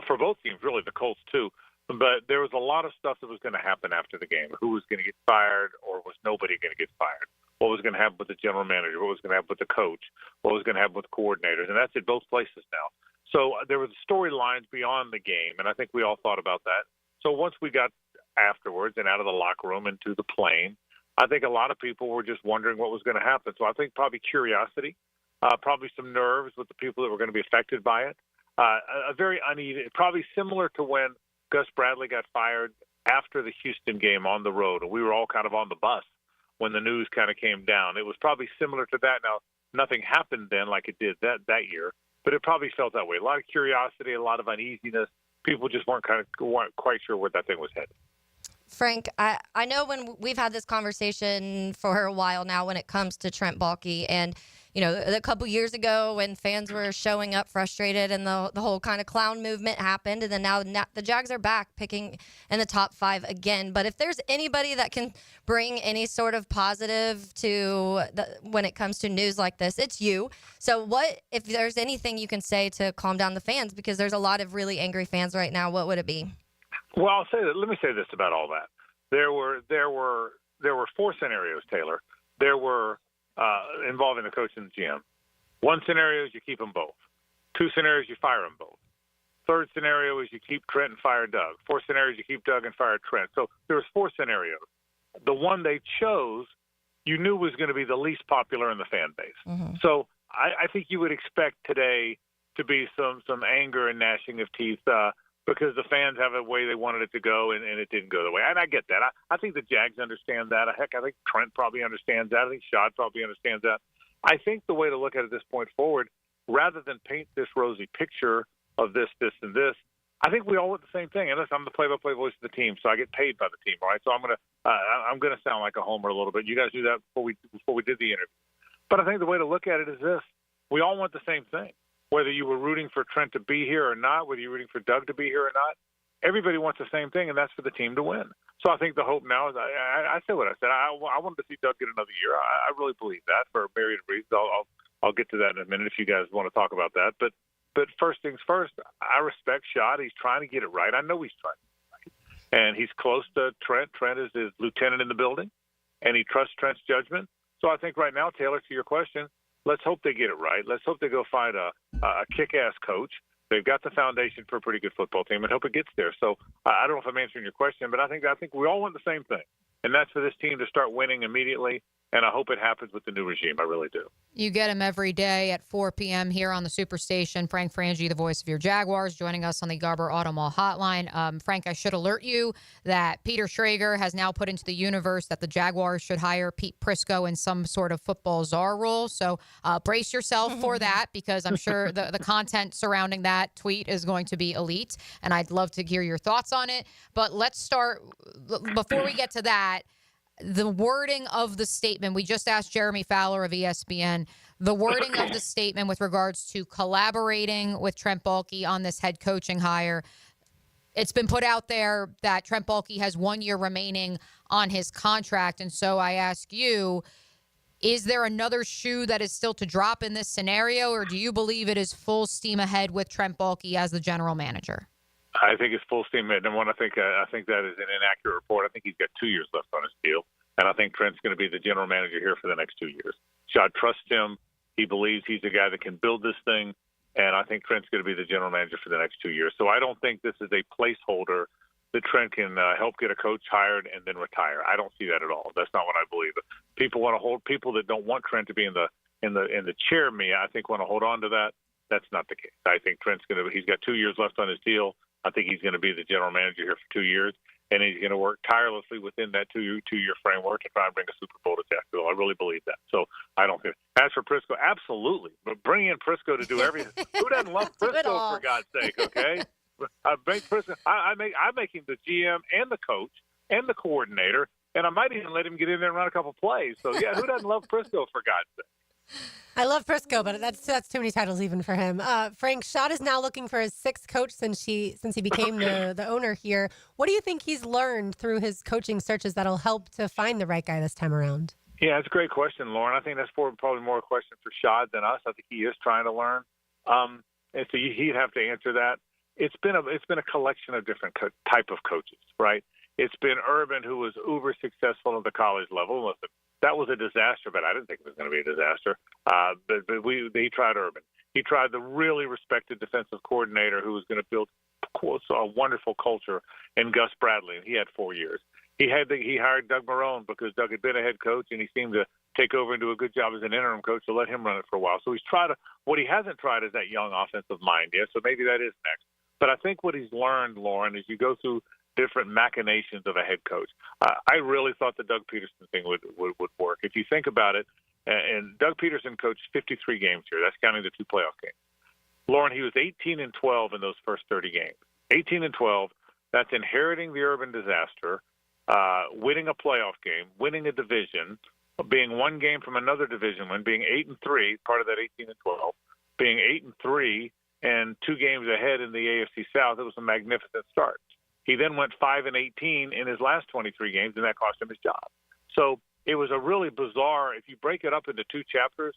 for both teams, really, the Colts too. But there was a lot of stuff that was going to happen after the game. Who was going to get fired, or was nobody going to get fired? What was going to happen with the general manager? What was going to happen with the coach? What was going to happen with coordinators? And that's at both places now. So there was storylines beyond the game, and I think we all thought about that. So once we got afterwards and out of the locker room into the plane, I think a lot of people were just wondering what was going to happen. So I think probably curiosity, probably some nerves with the people that were going to be affected by it. A very uneven, probably similar to when Gus Bradley got fired after the Houston game on the road, and we were all kind of on the bus when the news kind of came down. It was probably similar to that. Now, nothing happened then like it did that year, but it probably felt that way. A lot of curiosity, a lot of uneasiness. People just weren't quite sure where that thing was headed. Frank, I know when we've had this conversation for a while now when it comes to Trent Baalke, and a couple years ago when fans were showing up frustrated and the whole kind of clown movement happened, and then now the Jags are back picking in the top 5 again. But if there's anybody that can bring any sort of positive to when it comes to news like this, it's you. So if there's anything you can say to calm down the fans, because there's a lot of really angry fans right now, what would it be? Well, I'll say that. Let me say this about all that. There were 4 scenarios, Taylor. There were involving the coach and the GM. 1 scenario is you keep them both. 2 scenarios, you fire them both. Third scenario is you keep Trent and fire Doug. Fourth scenario is you keep Doug and fire Trent. So there was 4 scenarios. The one they chose, you knew was going to be the least popular in the fan base. Mm-hmm. So I think you would expect today to be some anger and gnashing of teeth because the fans have a way they wanted it to go, and it didn't go the way. And I get that. I think the Jags understand that. Heck, I think Trent probably understands that. I think Shad probably understands that. I think the way to look at it this point forward, rather than paint this rosy picture of this, and this, I think we all want the same thing. And listen, I'm the play-by-play voice of the team, so I get paid by the team, right? So I'm gonna sound like a homer a little bit. You guys knew that before we did the interview. But I think the way to look at it is this: we all want the same thing. Whether you were rooting for Trent to be here or not, whether you're rooting for Doug to be here or not, everybody wants the same thing, and that's for the team to win. So I think the hope now is I say what I said. I wanted to see Doug get another year. I really believe that for a myriad of reasons. I'll get to that in a minute if you guys want to talk about that. But first things first, I respect Shad. He's trying to get it right. I know he's trying to get it right. And he's close to Trent. Trent is his lieutenant in the building, and he trusts Trent's judgment. So I think right now, Taylor, to your question, let's hope they get it right. Let's hope they go find a kick-ass coach. They've got the foundation for a pretty good football team, and hope it gets there. So I don't know if I'm answering your question, but I think we all want the same thing, and that's for this team to start winning immediately. And I hope it happens with the new regime. I really do. You get him every day at 4 p.m. here on the Superstation. Frank Frangie, the voice of your Jaguars, joining us on the Garber Auto Mall hotline. Frank, I should alert you that Peter Schrager has now put into the universe that the Jaguars should hire Pete Prisco in some sort of football czar role. So brace yourself for that, because I'm sure the content surrounding that tweet is going to be elite, and I'd love to hear your thoughts on it. But let's start, before we get to that, the wording of the statement. We just asked Jeremy Fowler of ESPN the wording of the statement with regards to collaborating with Trent Baalke on this head coaching hire. It's been put out there that Trent Baalke has 1 year remaining on his contract. And so I ask you, is there another shoe that is still to drop in this scenario, or do you believe it is full steam ahead with Trent Baalke as the general manager? I think it's full steam ahead. And I think that is an inaccurate report. I think he's got 2 years left on his deal, and I think Trent's going to be the general manager here for the next 2 years. Shad trusts him. He believes he's the guy that can build this thing, and I think Trent's going to be the general manager for the next 2 years. So I don't think this is a placeholder that Trent can help get a coach hired and then retire. I don't see that at all. That's not what I believe. People want to hold people that don't want Trent to be in the chair. I think want to hold on to that. That's not the case. I think Trent's going to. He's got 2 years left on his deal. I think he's going to be the general manager here for 2 years, and he's going to work tirelessly within that two-year framework to try and bring a Super Bowl to Jacksonville. I really believe that. So I don't think. As for Prisco, absolutely. But bring in Prisco to do everything. Who doesn't love Prisco, for God's sake, okay? I make Prisco. I make him the GM and the coach and the coordinator, and I might even let him get in there and run a couple plays. So, yeah, who doesn't love Prisco, for God's sake? I love Prisco, but that's too many titles even for him. Frank, Shad is now looking for his sixth coach since he became the owner here. What do you think he's learned through his coaching searches that'll help to find the right guy this time around? Yeah, it's a great question, Lauren. I think that's probably more a question for Shad than us. I think he is trying to learn, and so he'd have to answer that. It's been a collection of different type of coaches, right? It's been Urban, who was uber successful at the college level. Listen, that was a disaster, but I didn't think it was going to be a disaster. He tried Urban. He tried the really respected defensive coordinator who was going to build a wonderful culture in Gus Bradley, and he had 4 years. He hired Doug Marrone because Doug had been a head coach, and he seemed to take over and do a good job as an interim coach, so let him run it for a while. So he's tried what he hasn't tried is that young offensive mind yet, so maybe that is next. But I think what he's learned, Lauren, is you go through different machinations of a head coach. I really thought the Doug Peterson thing would work. If you think about it, and Doug Peterson coached 53 games here. That's counting the 2 playoff games. Lauren, he was 18-12 in those first 30 games. 18-12, that's inheriting the Urban disaster, winning a playoff game, winning a division, being one game from another division win, being 8-3, part of that 18-12, being 8-3 and 2 games ahead in the AFC South. It was a magnificent start. He then went 5-18 in his last 23 games, and that cost him his job. So it was a really bizarre. If you break it up into 2 chapters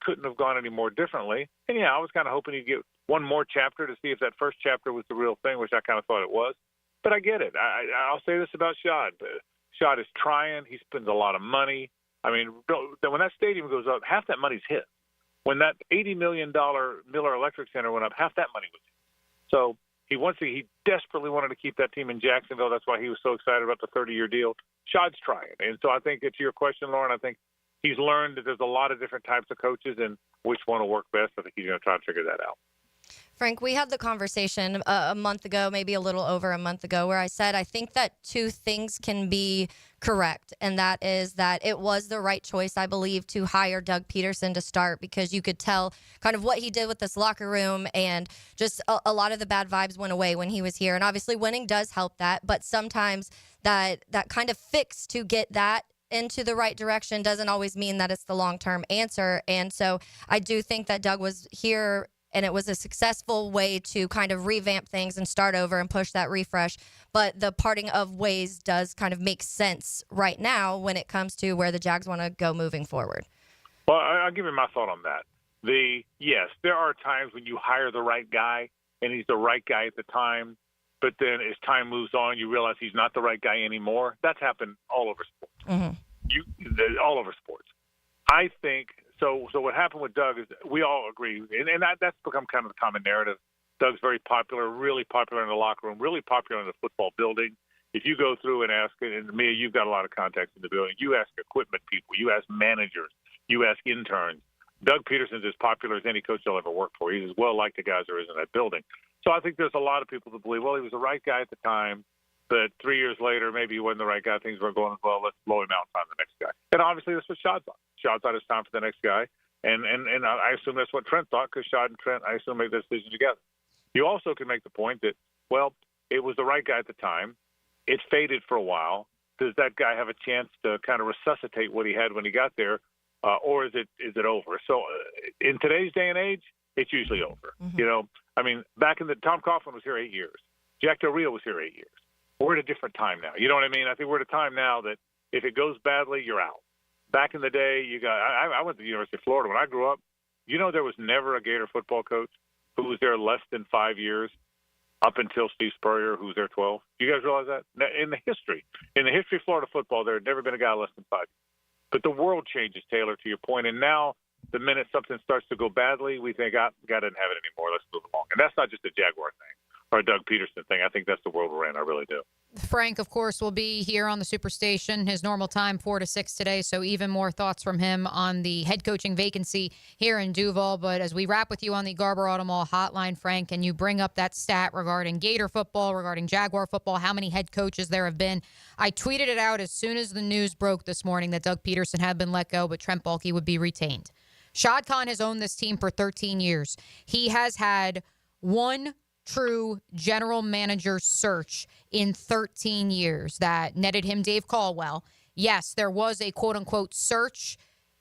couldn't have gone any more differently. And yeah, I was kind of hoping he'd get one more chapter to see if that first chapter was the real thing, which I kind of thought it was. But I get it. I'll say this about Shad. Shad is trying. He spends a lot of money. I mean, when that stadium goes up, half that money's his. When that $80 million Miller Electric Center went up, half that money was his. So he desperately wanted to keep that team in Jacksonville. That's why he was so excited about the 30-year deal. Shad's trying. And so I think, to your question, Lauren, I think he's learned that there's a lot of different types of coaches and which one will work best. I think he's going to try to figure that out. Frank, we had the conversation a month ago, maybe a little over a month ago, where I said I think that two things can be correct, and that is that it was the right choice, I believe, to hire Doug Peterson to start, because you could tell kind of what he did with this locker room, and just a lot of the bad vibes went away when he was here. And obviously winning does help that, but sometimes that kind of fix to get that into the right direction doesn't always mean that it's the long-term answer. And so I do think that Doug was here and it was a successful way to kind of revamp things and start over and push that refresh. But the parting of ways does kind of make sense right now when it comes to where the Jags want to go moving forward. Well, I'll give you my thought on that. Yes, there are times when you hire the right guy, and he's the right guy at the time, but then as time moves on, you realize he's not the right guy anymore. That's happened all over sports. Mm-hmm. All over sports. I think so. So what happened with Doug is we all agree, and that's become kind of the common narrative. Doug's very popular, really popular in the locker room, really popular in the football building. If you go through and ask, and Mia, you've got a lot of contacts in the building, you ask equipment people, you ask managers, you ask interns. Doug Peterson's as popular as any coach you'll ever work for. He's as well-liked a guy as there is in that building. So I think there's a lot of people that believe, well, he was the right guy at the time, but 3 years later, maybe he wasn't the right guy. Things weren't going well. Let's blow him out and find the next guy. And obviously, that's what Shad thought. Shad thought it's time for the next guy. And I assume that's what Trent thought, because Shad and Trent, I assume, made the decision together. You also can make the point that, well, it was the right guy at the time. It faded for a while. Does that guy have a chance to kind of resuscitate what he had when he got there, or is it over? So in today's day and age, it's usually over. Mm-hmm. You know, I mean, back in Tom Coughlin was here 8 years. Jack Del Rio was here 8 years. We're at a different time now. You know what I mean? I think we're at a time now that if it goes badly, you're out. Back in the day, I went to the University of Florida. When I grew up, you know, there was never a Gator football coach who was there less than 5 years up until Steve Spurrier, who was there 12. Do you guys realize that? In the history of Florida football, there had never been a guy less than 5 years. But the world changes, Taylor, to your point. And now the minute something starts to go badly, we think, God doesn't have it anymore. Let's move along. And that's not just a Jaguar thing or a Doug Peterson thing. I think that's the world we're in. I really do. Frank, of course, will be here on the Superstation, his normal time, 4 to 6 today. So even more thoughts from him on the head coaching vacancy here in Duval. But as we wrap with you on the Garber Automall hotline, Frank, and you bring up that stat regarding Gator football, regarding Jaguar football, how many head coaches there have been. I tweeted it out as soon as the news broke this morning that Doug Peterson had been let go, but Trent Baalke would be retained. Shad Khan has owned this team for 13 years. He has had one true general manager search in 13 years that netted him Dave Caldwell. Yes, there was a quote-unquote search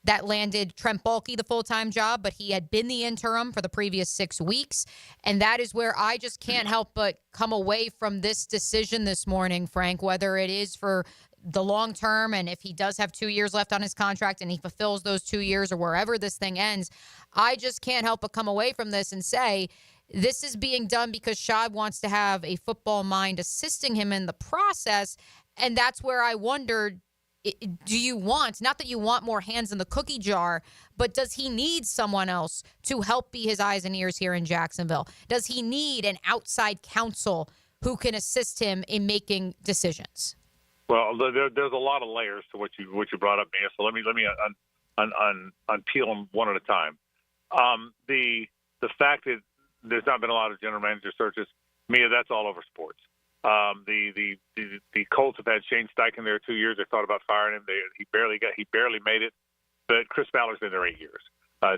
that landed Trent Baalke the full-time job, but he had been the interim for the previous 6 weeks. And that is where I just can't help but come away from this decision this morning, Frank, whether it is for the long term, and if he does have 2 years left on his contract and he fulfills those 2 years or wherever this thing ends, I just can't help but come away from this and say, this is being done because Shad wants to have a football mind assisting him in the process. And that's where I wondered, do you want, not that you want more hands in the cookie jar, but does he need someone else to help be his eyes and ears here in Jacksonville? Does he need an outside counsel who can assist him in making decisions? Well, there's a lot of layers to what you brought up, Mia. So let me unpeel them one at a time. The fact that there's not been a lot of general manager searches, Mia, that's all over sports. The Colts have had Shane Steichen there 2 years. They thought about firing him. He barely made it. But Chris Fowler's been there 8 years.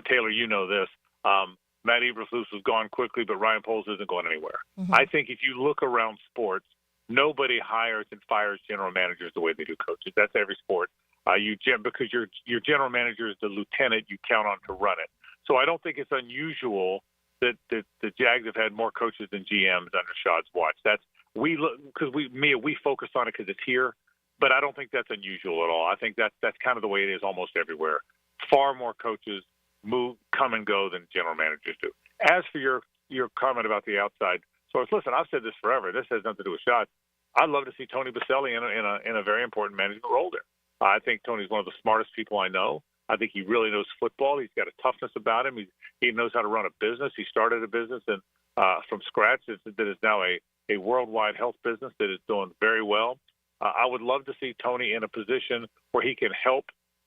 Taylor, you know this. Matt Eberflus was gone quickly, but Ryan Poles isn't going anywhere. Mm-hmm. I think if you look around sports, nobody hires and fires general managers the way they do coaches. That's every sport. Because your general manager is the lieutenant you count on to run it. So I don't think it's unusual that the Jags have had more coaches than GMs under Shad's watch. We focus on it because it's here, but I don't think that's unusual at all. I think that's kind of the way it is almost everywhere. Far more coaches come and go than general managers do. As for your comment about the outside source, listen, I've said this forever. This has nothing to do with Shad. I'd love to see Tony Baselli in a very important management role there. I think Tony's one of the smartest people I know. I think he really knows football. He's got a toughness about him. He knows how to run a business. He started a business, and from scratch that is now a worldwide health business that is doing very well. I would love to see Tony in a position where he can help,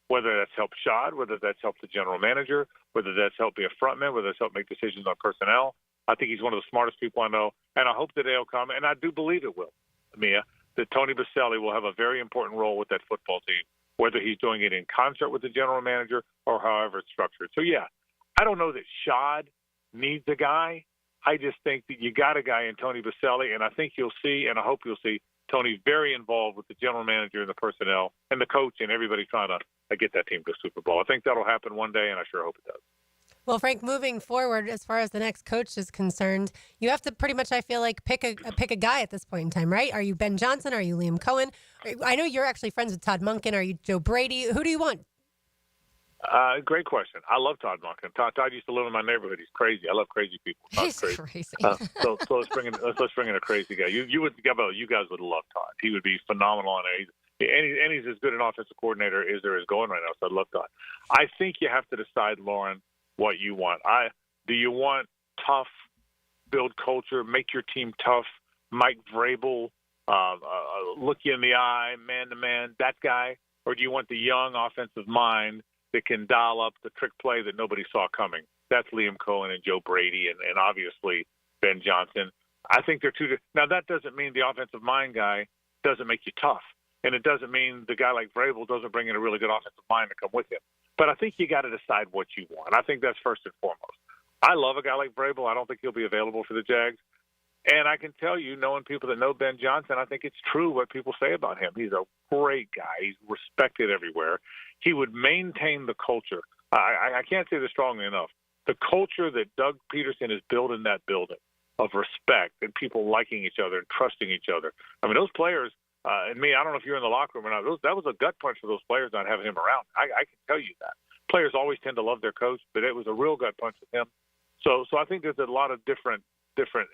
whether that's help Shad, whether that's help the general manager, whether that's help be a frontman, whether that's help make decisions on personnel. I think he's one of the smartest people I know, and I hope that they'll come, and I do believe it will, Mia, that Tony Baselli will have a very important role with that football team, whether he's doing it in concert with the general manager or however it's structured. So, yeah, I don't know that Shad needs a guy. I just think that you got a guy in Tony Baselli, and I think you'll see, and I hope you'll see, Tony very involved with the general manager and the personnel and the coach and everybody trying to get that team to the Super Bowl. I think that'll happen one day, and I sure hope it does. Well, Frank, moving forward, as far as the next coach is concerned, you have to pretty much, I feel like, pick a guy at this point in time, right? Are you Ben Johnson? Are you Liam Cohen? I know you're actually friends with Todd Monken. Are you Joe Brady? Who do you want? Great question. I love Todd Monken. Todd used to live in my neighborhood. He's crazy. I love crazy people. Todd's He's crazy. crazy. So let's bring in a crazy guy. You guys would love Todd. He would be phenomenal on it. And he's as good an offensive coordinator as there is going right now. So I love Todd. I think you have to decide, Lauren, what you want. Do you want tough, build culture, make your team tough, Mike Vrabel, look you in the eye, man to man, that guy, or do you want the young offensive mind that can dial up the trick play that nobody saw coming? That's Liam Cohen and Joe Brady and obviously Ben Johnson. I think they're two. Now, that doesn't mean the offensive mind guy doesn't make you tough. And it doesn't mean the guy like Vrabel doesn't bring in a really good offensive mind to come with him. But I think you got to decide what you want. I think that's first and foremost. I love a guy like Vrabel. I don't think he'll be available for the Jags. And I can tell you, knowing people that know Ben Johnson, I think it's true what people say about him. He's a great guy. He's respected everywhere. He would maintain the culture. I can't say this strongly enough. The culture that Doug Peterson is building that building of respect and people liking each other and trusting each other. I mean, those players, and me, I don't know if you're in the locker room or not, that was a gut punch for those players not having him around. I can tell you that. Players always tend to love their coach, but it was a real gut punch with him. So I think there's a lot of different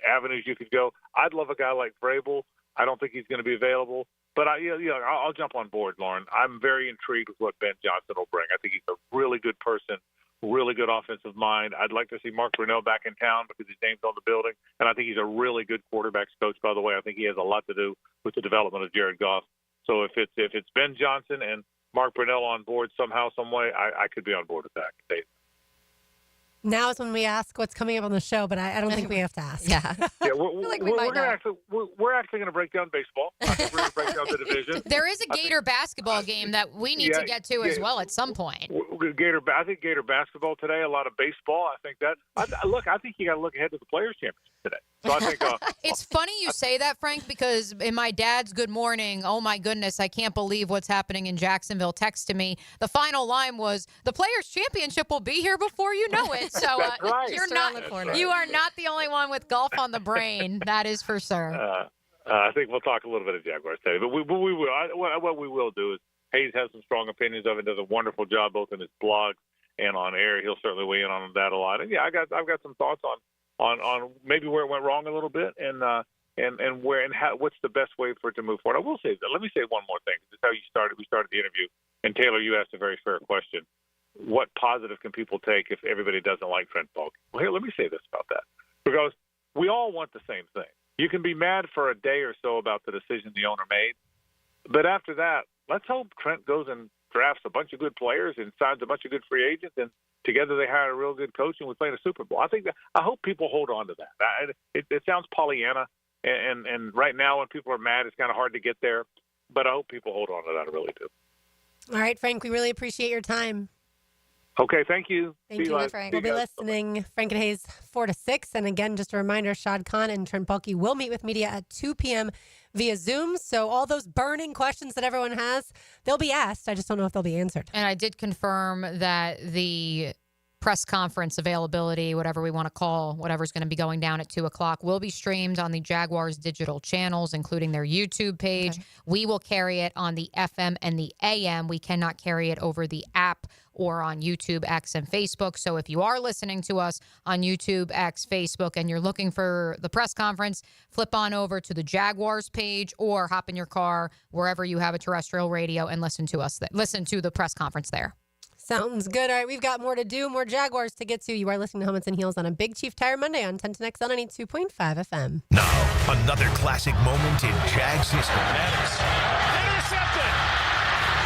avenues you could go. I'd love a guy like Vrabel. I don't think he's going to be available, but I'll jump on board, Lauren. I'm very intrigued with what Ben Johnson will bring. I think he's a really good person, really good offensive mind. I'd like to see Mark Brunell back in town because his name's on the building, and I think he's a really good quarterbacks coach, by the way. I think he has a lot to do with the development of Jared Goff. So if it's Ben Johnson and Mark Brunell on board somehow, some way, I could be on board with that. Now is when we ask what's coming up on the show, but I don't think we have to ask. Yeah. We're actually going to break down baseball. I think we're going to break down the division. There is a Gator basketball game that we need to get to as well at some point. I think Gator basketball today, a lot of baseball. I think that. I think you got to look ahead to the Players' Championship today. So I think it's funny you say that, Frank, because in my dad's Good Morning, oh my goodness, I can't believe what's happening in Jacksonville, texted me. The final line was, the Players' Championship will be here before you know it. So right. you are not the only one with golf on the brain. That is for sure. I think we'll talk a little bit of Jaguars today, but we will. What we will do is Hayes has some strong opinions of it. Does a wonderful job both in his blog and on air. He'll certainly weigh in on that a lot. And yeah, I've got some thoughts on maybe where it went wrong a little bit and where and how, what's the best way for it to move forward. I will say that. Let me say one more thing. This is how you started. We started the interview, and Taylor, you asked a very fair question. What positive can people take if everybody doesn't like Trent Baalke? Well, here, let me say this about that, because we all want the same thing. You can be mad for a day or so about the decision the owner made, but after that, let's hope Trent goes and drafts a bunch of good players and signs a bunch of good free agents, and together they hire a real good coach and we play in a Super Bowl. I hope people hold on to that. It sounds Pollyanna, and right now when people are mad, it's kind of hard to get there, but I hope people hold on to that. I really do. All right, Frank, we really appreciate your time. Okay, thank you. Thank you, Frank. We'll be listening, Frank and Hayes, 4 to 6. And again, just a reminder, Shad Khan and Trent Baalke will meet with media at 2 p.m. via Zoom. So all those burning questions that everyone has, they'll be asked. I just don't know if they'll be answered. And I did confirm that the press conference availability, whatever we want to call, whatever's going to be going down at 2 o'clock, will be streamed on the Jaguars digital channels, including their YouTube page. Okay. We will carry it on the FM and the AM. We cannot carry it over the app or on YouTube, X, and Facebook. So if you are listening to us on YouTube, X, Facebook, and you're looking for the press conference, flip on over to the Jaguars page or hop in your car wherever you have a terrestrial radio and listen to us. Listen to the press conference there. Sounds good. All right, we've got more to do, more Jaguars to get to. You are listening to Helmets and Heels on a Big Chief Tire Monday on 1010XL 92.5 FM. Now, another classic moment in Jags history. Intercepted.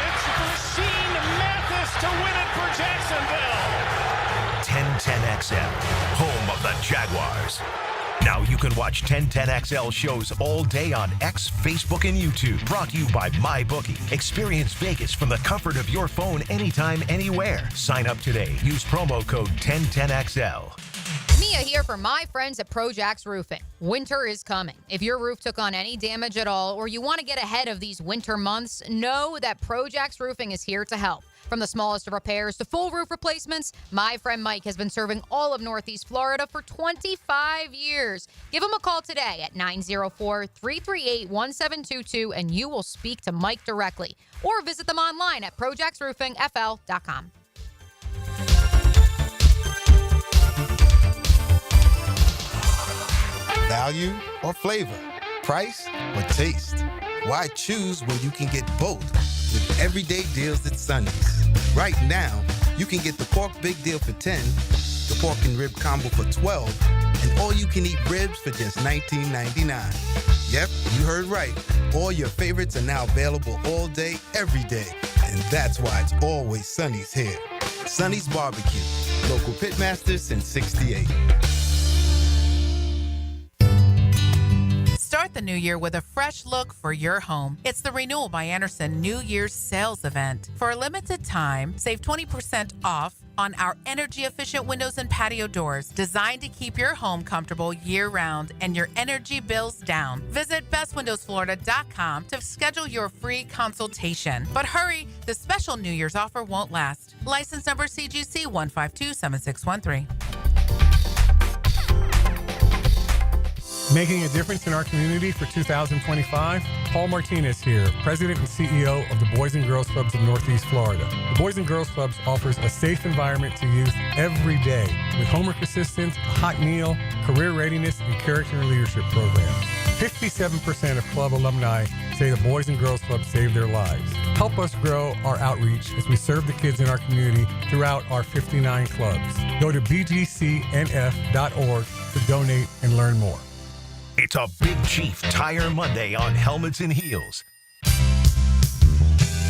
It's Rasheed Mathis to win it for Jacksonville. 1010XL, home of the Jaguars. Now you can watch 1010XL shows all day on X, Facebook, and YouTube. Brought to you by MyBookie. Experience Vegas from the comfort of your phone anytime, anywhere. Sign up today. Use promo code 1010XL. Mia here for my friends at Projax Roofing. Winter is coming. If your roof took on any damage at all, or you want to get ahead of these winter months, know that Projax Roofing is here to help. From the smallest of repairs to full roof replacements, my friend Mike has been serving all of Northeast Florida for 25 years. Give him a call today at 904-338-1722 and you will speak to Mike directly. Or visit them online at projaxroofingfl.com. Value or flavor? Price or taste? Why choose when you can get both with everyday deals at Sonny's? Right now, you can get the pork big deal for $10, the pork and rib combo for $12, and all you can eat ribs for just $19.99. Yep, you heard right. All your favorites are now available all day, every day. And that's why it's always Sonny's here. Sonny's Barbecue, local pitmaster since '68. Start the new year with a fresh look for your home. It's the Renewal by Andersen New Year's Sales Event. For a limited time, save 20% off on our energy-efficient windows and patio doors designed to keep your home comfortable year-round and your energy bills down. Visit bestwindowsflorida.com to schedule your free consultation. But hurry, the special New Year's offer won't last. License number CGC 1527613. Making a difference in our community for 2025? Paul Martinez here, President and CEO of the Boys and Girls Clubs of Northeast Florida. The Boys and Girls Clubs offers a safe environment to youth every day with homework assistance, a hot meal, career readiness, and character and leadership programs. 57% of club alumni say the Boys and Girls Club saved their lives. Help us grow our outreach as we serve the kids in our community throughout our 59 clubs. Go to bgcnf.org to donate and learn more. It's a Big Chief Tire Monday on Helmets and Heels.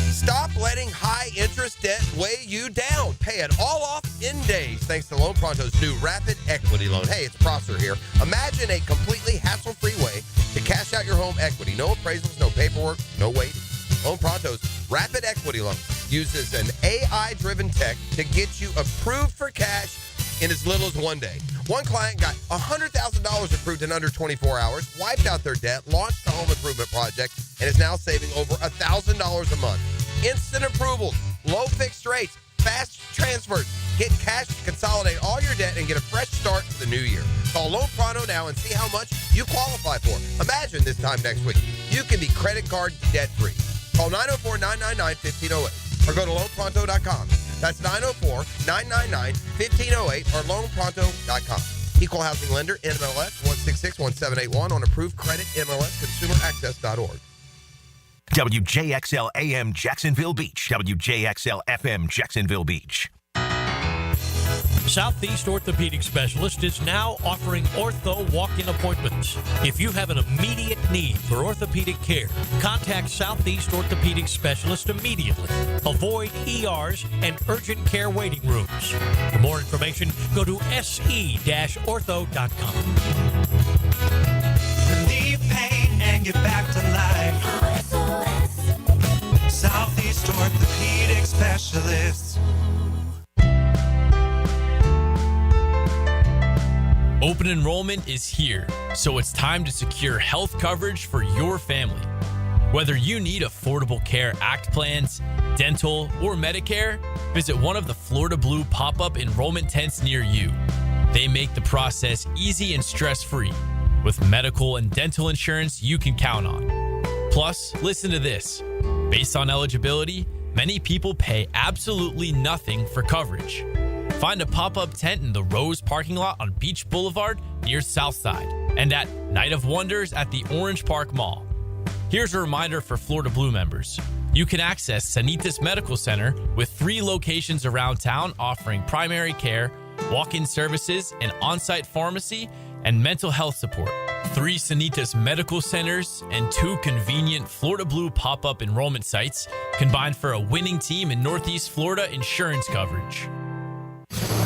Stop letting high-interest debt weigh you down. Pay it all off in days thanks to Loan Pronto's new Rapid Equity Loan. Hey, it's Prosser here. Imagine a completely hassle-free way to cash out your home equity. No appraisals, no paperwork, no waiting. Loan Pronto's Rapid Equity Loan uses an AI-driven tech to get you approved for cash in as little as one day. One client got $100,000 approved in under 24 hours, wiped out their debt, launched a home improvement project, and is now saving over $1,000 a month. Instant approvals, low fixed rates, fast transfers. Get cash to consolidate all your debt and get a fresh start to the new year. Call Loan Pronto now and see how much you qualify for. Imagine this time next week, you can be credit card debt-free. Call 904-999-1508 or go to loanpronto.com. That's 904-999-1508 or loanpronto.com. Equal housing lender, NMLS 1661781 on approved credit, MLS, consumeraccess.org. WJXL AM Jacksonville Beach. WJXL FM Jacksonville Beach. Southeast Orthopedic Specialist is now offering ortho walk-in appointments. If you have an immediate need for orthopedic care, contact Southeast Orthopedic Specialist immediately. Avoid ERs and urgent care waiting rooms. For more information, go to se-ortho.com. Relieve pain and get back to life. Southeast Orthopedic Specialist. Open enrollment is here, so it's time to secure health coverage for your family. Whether you need Affordable Care Act plans, dental, or Medicare, visit one of the Florida Blue pop-up enrollment tents near you. They make the process easy and stress-free, with medical and dental insurance you can count on. Plus, listen to this. Based on eligibility, many people pay absolutely nothing for coverage. Find a pop-up tent in the Rose parking lot on Beach Boulevard near Southside and at Night of Wonders at the Orange Park Mall. Here's a reminder for Florida Blue members. You can access Sanitas Medical Center with 3 locations around town offering primary care, walk-in services, an on-site pharmacy, and mental health support. 3 Sanitas Medical Centers and 2 convenient Florida Blue pop-up enrollment sites combined for a winning team in Northeast Florida insurance coverage.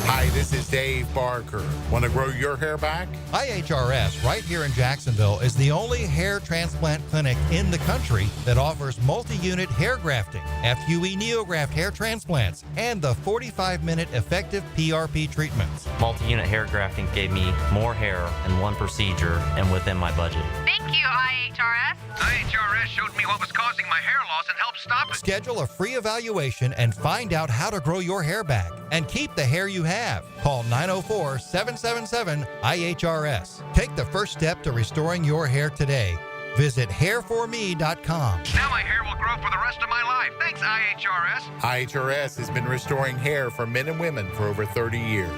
Hi, this is Dave Barker. Want to grow your hair back? IHRS, right here in Jacksonville, is the only hair transplant clinic in the country that offers multi-unit hair grafting, FUE NeoGraft hair transplants, and the 45-minute effective PRP treatments. Multi-unit hair grafting gave me more hair in one procedure and within my budget. Thank you, IHRS. IHRS showed me what was causing my hair loss and helped stop it. Schedule a free evaluation and find out how to grow your hair back and keep the hair you have. Call 904-777-IHRS. Take the first step to restoring your hair today. Visit hairforme.com. Now my hair will grow for the rest of my life. Thanks, IHRS. IHRS has been restoring hair for men and women for over 30 years.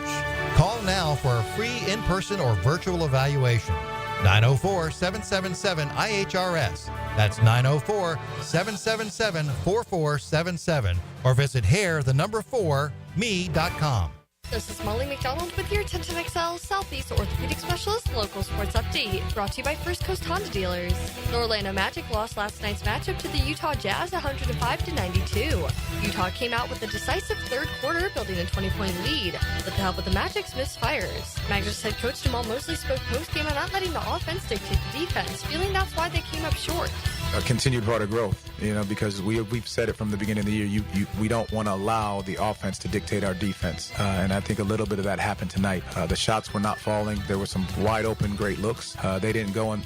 Call now for a free in-person or virtual evaluation. 904-777-IHRS. That's 904-777-4477. Or visit hair4me.com. This is Molly McDonald with your 1010XL Southeast Orthopedic Specialist Local Sports Update, brought to you by First Coast Honda Dealers. The Orlando Magic lost last night's matchup to the Utah Jazz 105-92. Utah came out with a decisive third quarter, building a 20-point lead, with the help of the Magic's misfires. Magic's head coach Jamal Mosley spoke post-game on not letting the offense dictate the defense, feeling that's why they came up short. A continued part of growth, because we've said it from the beginning of the year. We don't want to allow the offense to dictate our defense, and I think a little bit of that happened tonight. The shots were not falling. There were some wide open, great looks. They didn't go in.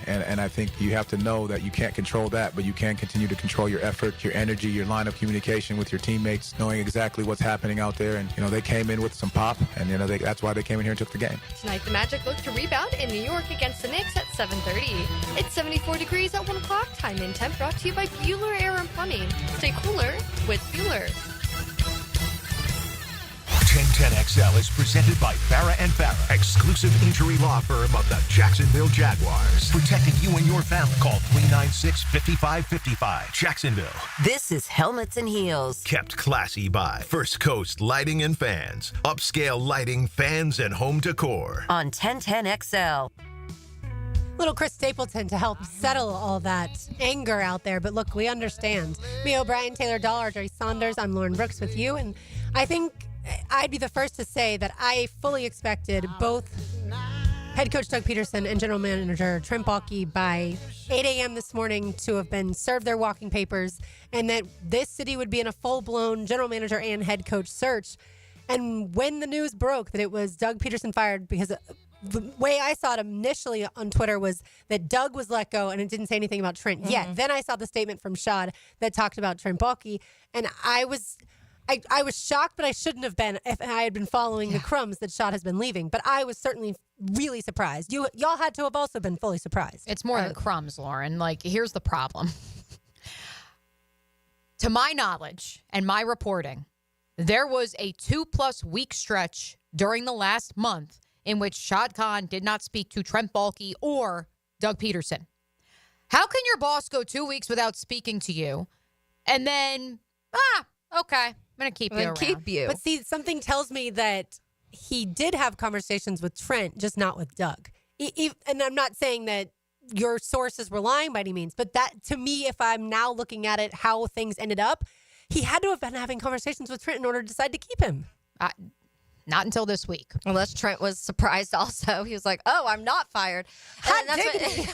And I think you have to know that you can't control that, but you can continue to control your effort, your energy, your line of communication with your teammates, knowing exactly what's happening out there. And they came in with some pop, and that's why they came in here and took the game. Tonight, the Magic look to rebound in New York against the Knicks at 7:30. It's 74 degrees at 1 o'clock. Time in Temp brought to you by Bueller Air and Plumbing. Stay cooler with Bueller. 1010XL is presented by Farah & Farah, exclusive injury law firm of the Jacksonville Jaguars. Protecting you and your family. Call 396-5555. Jacksonville. This is Helmets and Heels. Kept classy by First Coast Lighting and Fans. Upscale lighting, fans, and home decor. On 1010XL. Little Chris Stapleton to help settle all that anger out there. But look, we understand. Me, O'Brien, Taylor Dahl, Audrey Saunders. I'm Lauren Brooks with you. And I think I'd be the first to say that I fully expected both head coach Doug Peterson and general manager Trent Baalke by 8 a.m. this morning to have been served their walking papers, and that this city would be in a full-blown general manager and head coach search. And when the news broke that it was Doug Peterson fired, because the way I saw it initially on Twitter was that Doug was let go, and it didn't say anything about Trent yet. Then I saw the statement from Shad that talked about Trent Baalke, and I was shocked, but I shouldn't have been if I had been following the crumbs that Shad has been leaving. But I was certainly really surprised. Y'all had to have also been fully surprised. It's more than crumbs, Lauren. Here's the problem. To my knowledge and my reporting, there was a 2+ week stretch during the last month in which Shad Khan did not speak to Trent Baalke or Doug Peterson. How can your boss go 2 weeks without speaking to you and then, okay, I'm going to keep you around. Keep you. But see, something tells me that he did have conversations with Trent, just not with Doug. And I'm not saying that your sources were lying by any means, but that, to me, if I'm now looking at it, how things ended up, he had to have been having conversations with Trent in order to decide to keep him. Not until this week. Unless Trent was surprised also. He was like, oh, I'm not fired. And that's okay.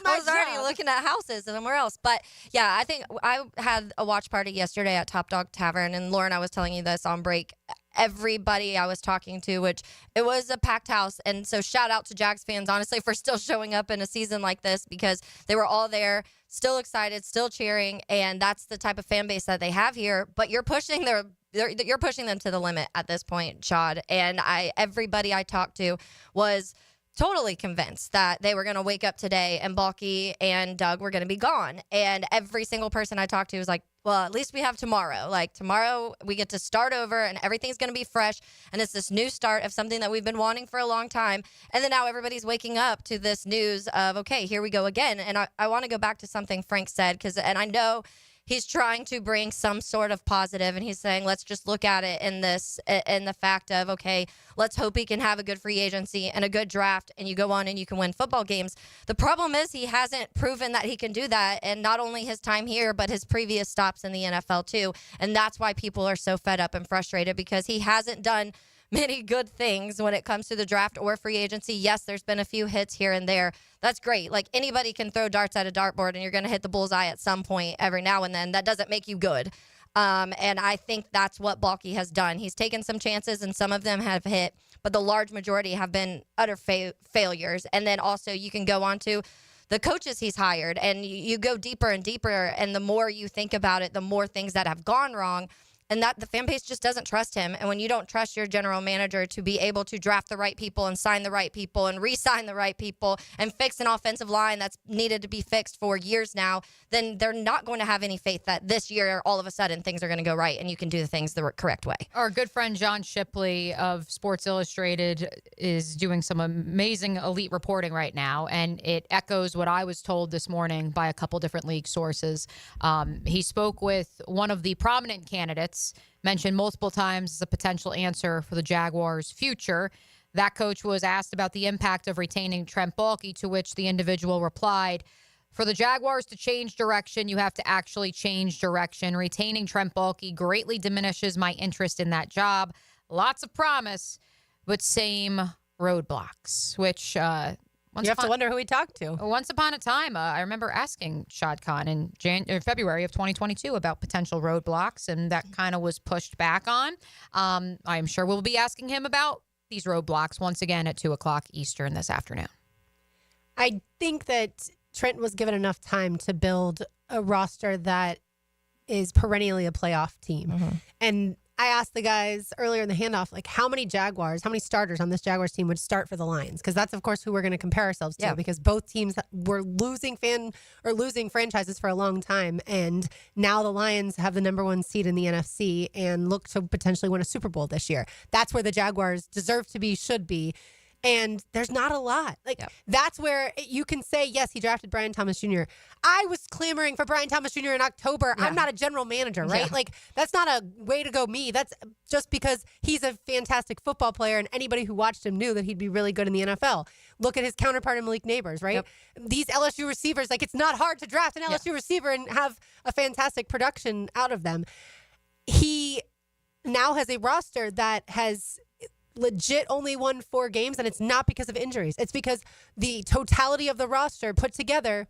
I was already looking at houses somewhere else. But yeah, I think I had a watch party yesterday at Top Dog Tavern. And Lauren, I was telling you this on break. Everybody I was talking to, which it was a packed house. And so shout out to Jags fans, honestly, for still showing up in a season like this, because they were all there, still excited, still cheering. And that's the type of fan base that they have here. But you're pushing them to the limit at this point, Shad. And everybody I talked to was totally convinced that they were going to wake up today and Baalke and Doug were going to be gone. And every single person I talked to was like, well, at least we have tomorrow. Like tomorrow we get to start over and everything's going to be fresh. And it's this new start of something that we've been wanting for a long time. And then now everybody's waking up to this news of, okay, here we go again. And I want to go back to something Frank said, and I know he's trying to bring some sort of positive, and he's saying, let's just look at it in the fact of, okay, let's hope he can have a good free agency and a good draft, and you go on and you can win football games. The problem is he hasn't proven that he can do that, and not only his time here, but his previous stops in the NFL too. And that's why people are so fed up and frustrated, because he hasn't done many good things when it comes to the draft or free agency. Yes, there's been a few hits here and there. That's great. Like, anybody can throw darts at a dartboard and you're going to hit the bullseye at some point every now and then. That doesn't make you good. And I think that's what Baalke has done. He's taken some chances and some of them have hit, but the large majority have been utter failures. And then also you can go on to the coaches he's hired, and you go deeper and deeper, and the more you think about it, the more things that have gone wrong. And that the fan base just doesn't trust him. And when you don't trust your general manager to be able to draft the right people and sign the right people and re-sign the right people and fix an offensive line that's needed to be fixed for years now, then they're not going to have any faith that this year, all of a sudden, things are going to go right and you can do the things the correct way. Our good friend John Shipley of Sports Illustrated is doing some amazing elite reporting right now, and it echoes what I was told this morning by a couple different league sources. He spoke with one of the prominent candidates, mentioned multiple times as a potential answer for the Jaguars' future. That coach was asked about the impact of retaining Trent Baalke, to which the individual replied, for the Jaguars to change direction, you have to actually change direction. Retaining Trent Baalke greatly diminishes my interest in that job. Lots of promise, but same roadblocks, which you have to wonder who he talked to. Once upon a time, I remember asking Shad Khan in February of 2022 about potential roadblocks, and that kind of was pushed back on. I'm sure we'll be asking him about these roadblocks once again at 2 o'clock Eastern this afternoon. I think that Trent was given enough time to build a roster that is perennially a playoff team. Mm-hmm. And I asked the guys earlier in the handoff, like, how many starters on this Jaguars team would start for the Lions? Because that's, of course, who we're going to compare ourselves to, because both teams were losing franchises for a long time. And now the Lions have the number one seed in the NFC and look to potentially win a Super Bowl this year. That's where the Jaguars deserve to be, should be. And there's not a lot. That's where you can say, yes, he drafted Brian Thomas Jr. I was clamoring for Brian Thomas Jr. in October. Yeah. I'm not a general manager, right? Yeah. That's not a way to go me. That's just because he's a fantastic football player, and anybody who watched him knew that he'd be really good in the NFL. Look at his counterpart in Malik Neighbors, right? Yep. These LSU receivers, it's not hard to draft an LSU receiver and have a fantastic production out of them. He now has a roster that has legit only won 4 games, and it's not because of injuries. It's because the totality of the roster put together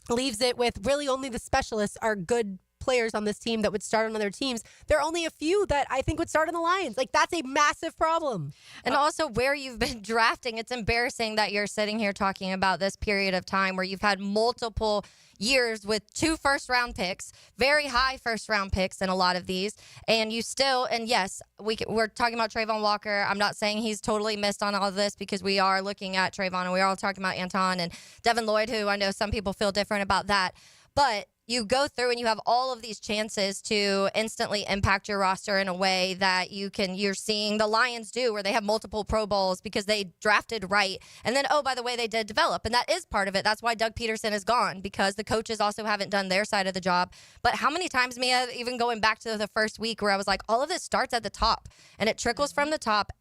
leaves it with really only the specialists are good players on this team that would start on other teams. There are only a few that I think would start on the Lions. That's a massive problem. And also where you've been drafting, it's embarrassing that you're sitting here talking about this period of time where you've had multiple years with 2 first-round picks, very high first-round picks in a lot of these, and you still, and yes, we're talking about Trayvon Walker. I'm not saying he's totally missed on all of this, because we are looking at Trayvon, and we're all talking about Anton and Devin Lloyd, who I know some people feel different about that, but you go through and you have all of these chances to instantly impact your roster in a way that you're seeing the Lions do, where they have multiple Pro Bowls because they drafted right. And then, oh, by the way, they did develop. And that is part of it. That's why Doug Peterson is gone, because the coaches also haven't done their side of the job. But how many times, Mia, even going back to the first week where I was like, all of this starts at the top and it trickles from the top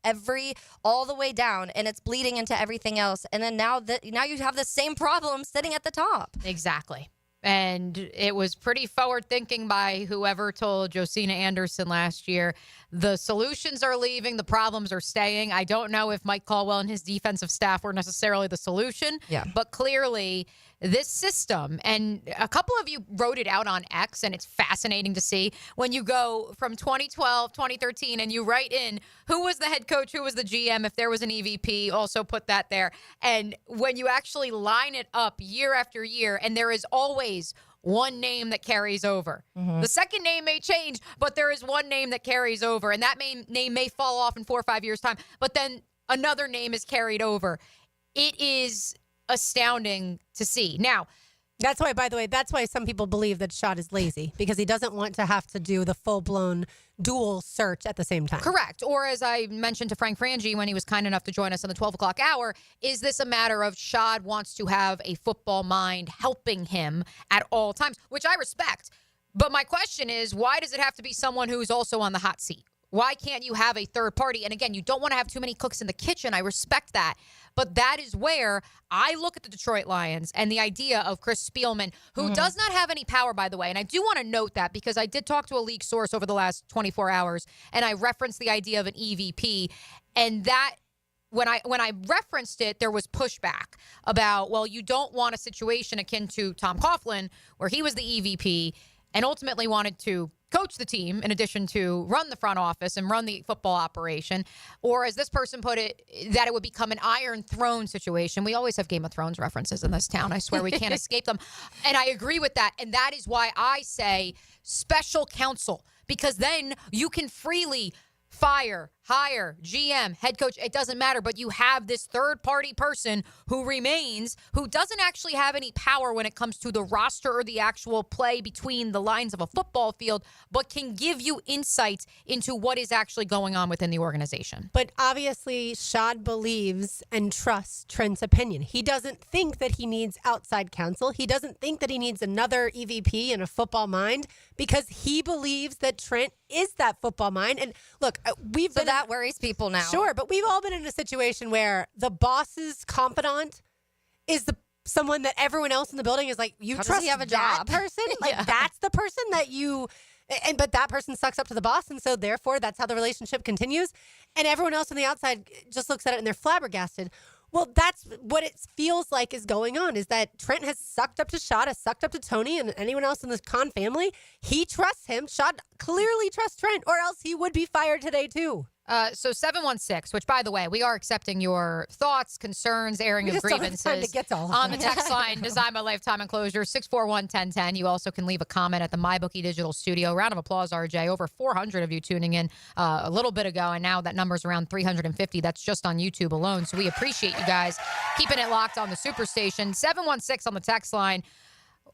all the way down, and it's bleeding into everything else. And then now you have the same problem sitting at the top. Exactly. And it was pretty forward thinking by whoever told Josina Anderson last year, the solutions are leaving, the problems are staying. I don't know if Mike Caldwell and his defensive staff were necessarily the solution, but clearly this system, and a couple of you wrote it out on X, and it's fascinating to see when you go from 2012, 2013, and you write in who was the head coach, who was the GM, if there was an EVP, also put that there. And when you actually line it up year after year, and there is always one name that carries over. Mm-hmm. The second name may change, but there is one name that carries over, and that name may fall off in 4 or 5 years' time, but then another name is carried over. It is astounding to see. Now, That's why, by the way, that's why some people believe that Shad is lazy, because he doesn't want to have to do the full-blown dual search at the same time. Correct. Or as I mentioned to Frank Frangie when he was kind enough to join us on the 12 o'clock hour, is this a matter of Shad wants to have a football mind helping him at all times, which I respect. But my question is, why does it have to be someone who's also on the hot seat? Why can't you have a third party? And again, you don't want to have too many cooks in the kitchen. I respect that. But that is where I look at the Detroit Lions and the idea of Chris Spielman, who does not have any power, by the way. And I do want to note that because I did talk to a league source over the last 24 hours, and I referenced the idea of an EVP. And that, when I referenced it, there was pushback about, well, you don't want a situation akin to Tom Coughlin, where he was the EVP and ultimately wanted to coach the team in addition to run the front office and run the football operation. Or as this person put it, that it would become an Iron Throne situation. We always have Game of Thrones references in this town. I swear we can't escape them. And I agree with that. And that is why I say special counsel, because then you can freely fire, hire, GM, head coach, it doesn't matter, but you have this third-party person who remains, who doesn't actually have any power when it comes to the roster or the actual play between the lines of a football field, but can give you insights into what is actually going on within the organization. But obviously, Shad believes and trusts Trent's opinion. He doesn't think that he needs outside counsel. He doesn't think that he needs another EVP and a football mind, because he believes that Trent is that football mind. And look, we've been... that worries people now. Sure, but we've all been in a situation where the boss's confidant is someone that everyone else in the building is like, you How does trust he have a that job? person? Like, that's the person that you... But that person sucks up to the boss, and so therefore that's how the relationship continues. And everyone else on the outside just looks at it and they're flabbergasted. Well, that's what it feels like is going on, is that Trent has sucked up to Shad, has sucked up to Tony and anyone else in the Khan family. He trusts him. Shad clearly trusts Trent, or else he would be fired today too. So 716, which, by the way, we are accepting your thoughts, concerns, airing of grievances on the text line. Design My Lifetime Enclosure, 641-1010. You also can leave a comment at the MyBookie Digital Studio. Round of applause, RJ. Over 400 of you tuning in a little bit ago, and now that number's around 350. That's just on YouTube alone. So we appreciate you guys keeping it locked on the Superstation. 716 on the text line.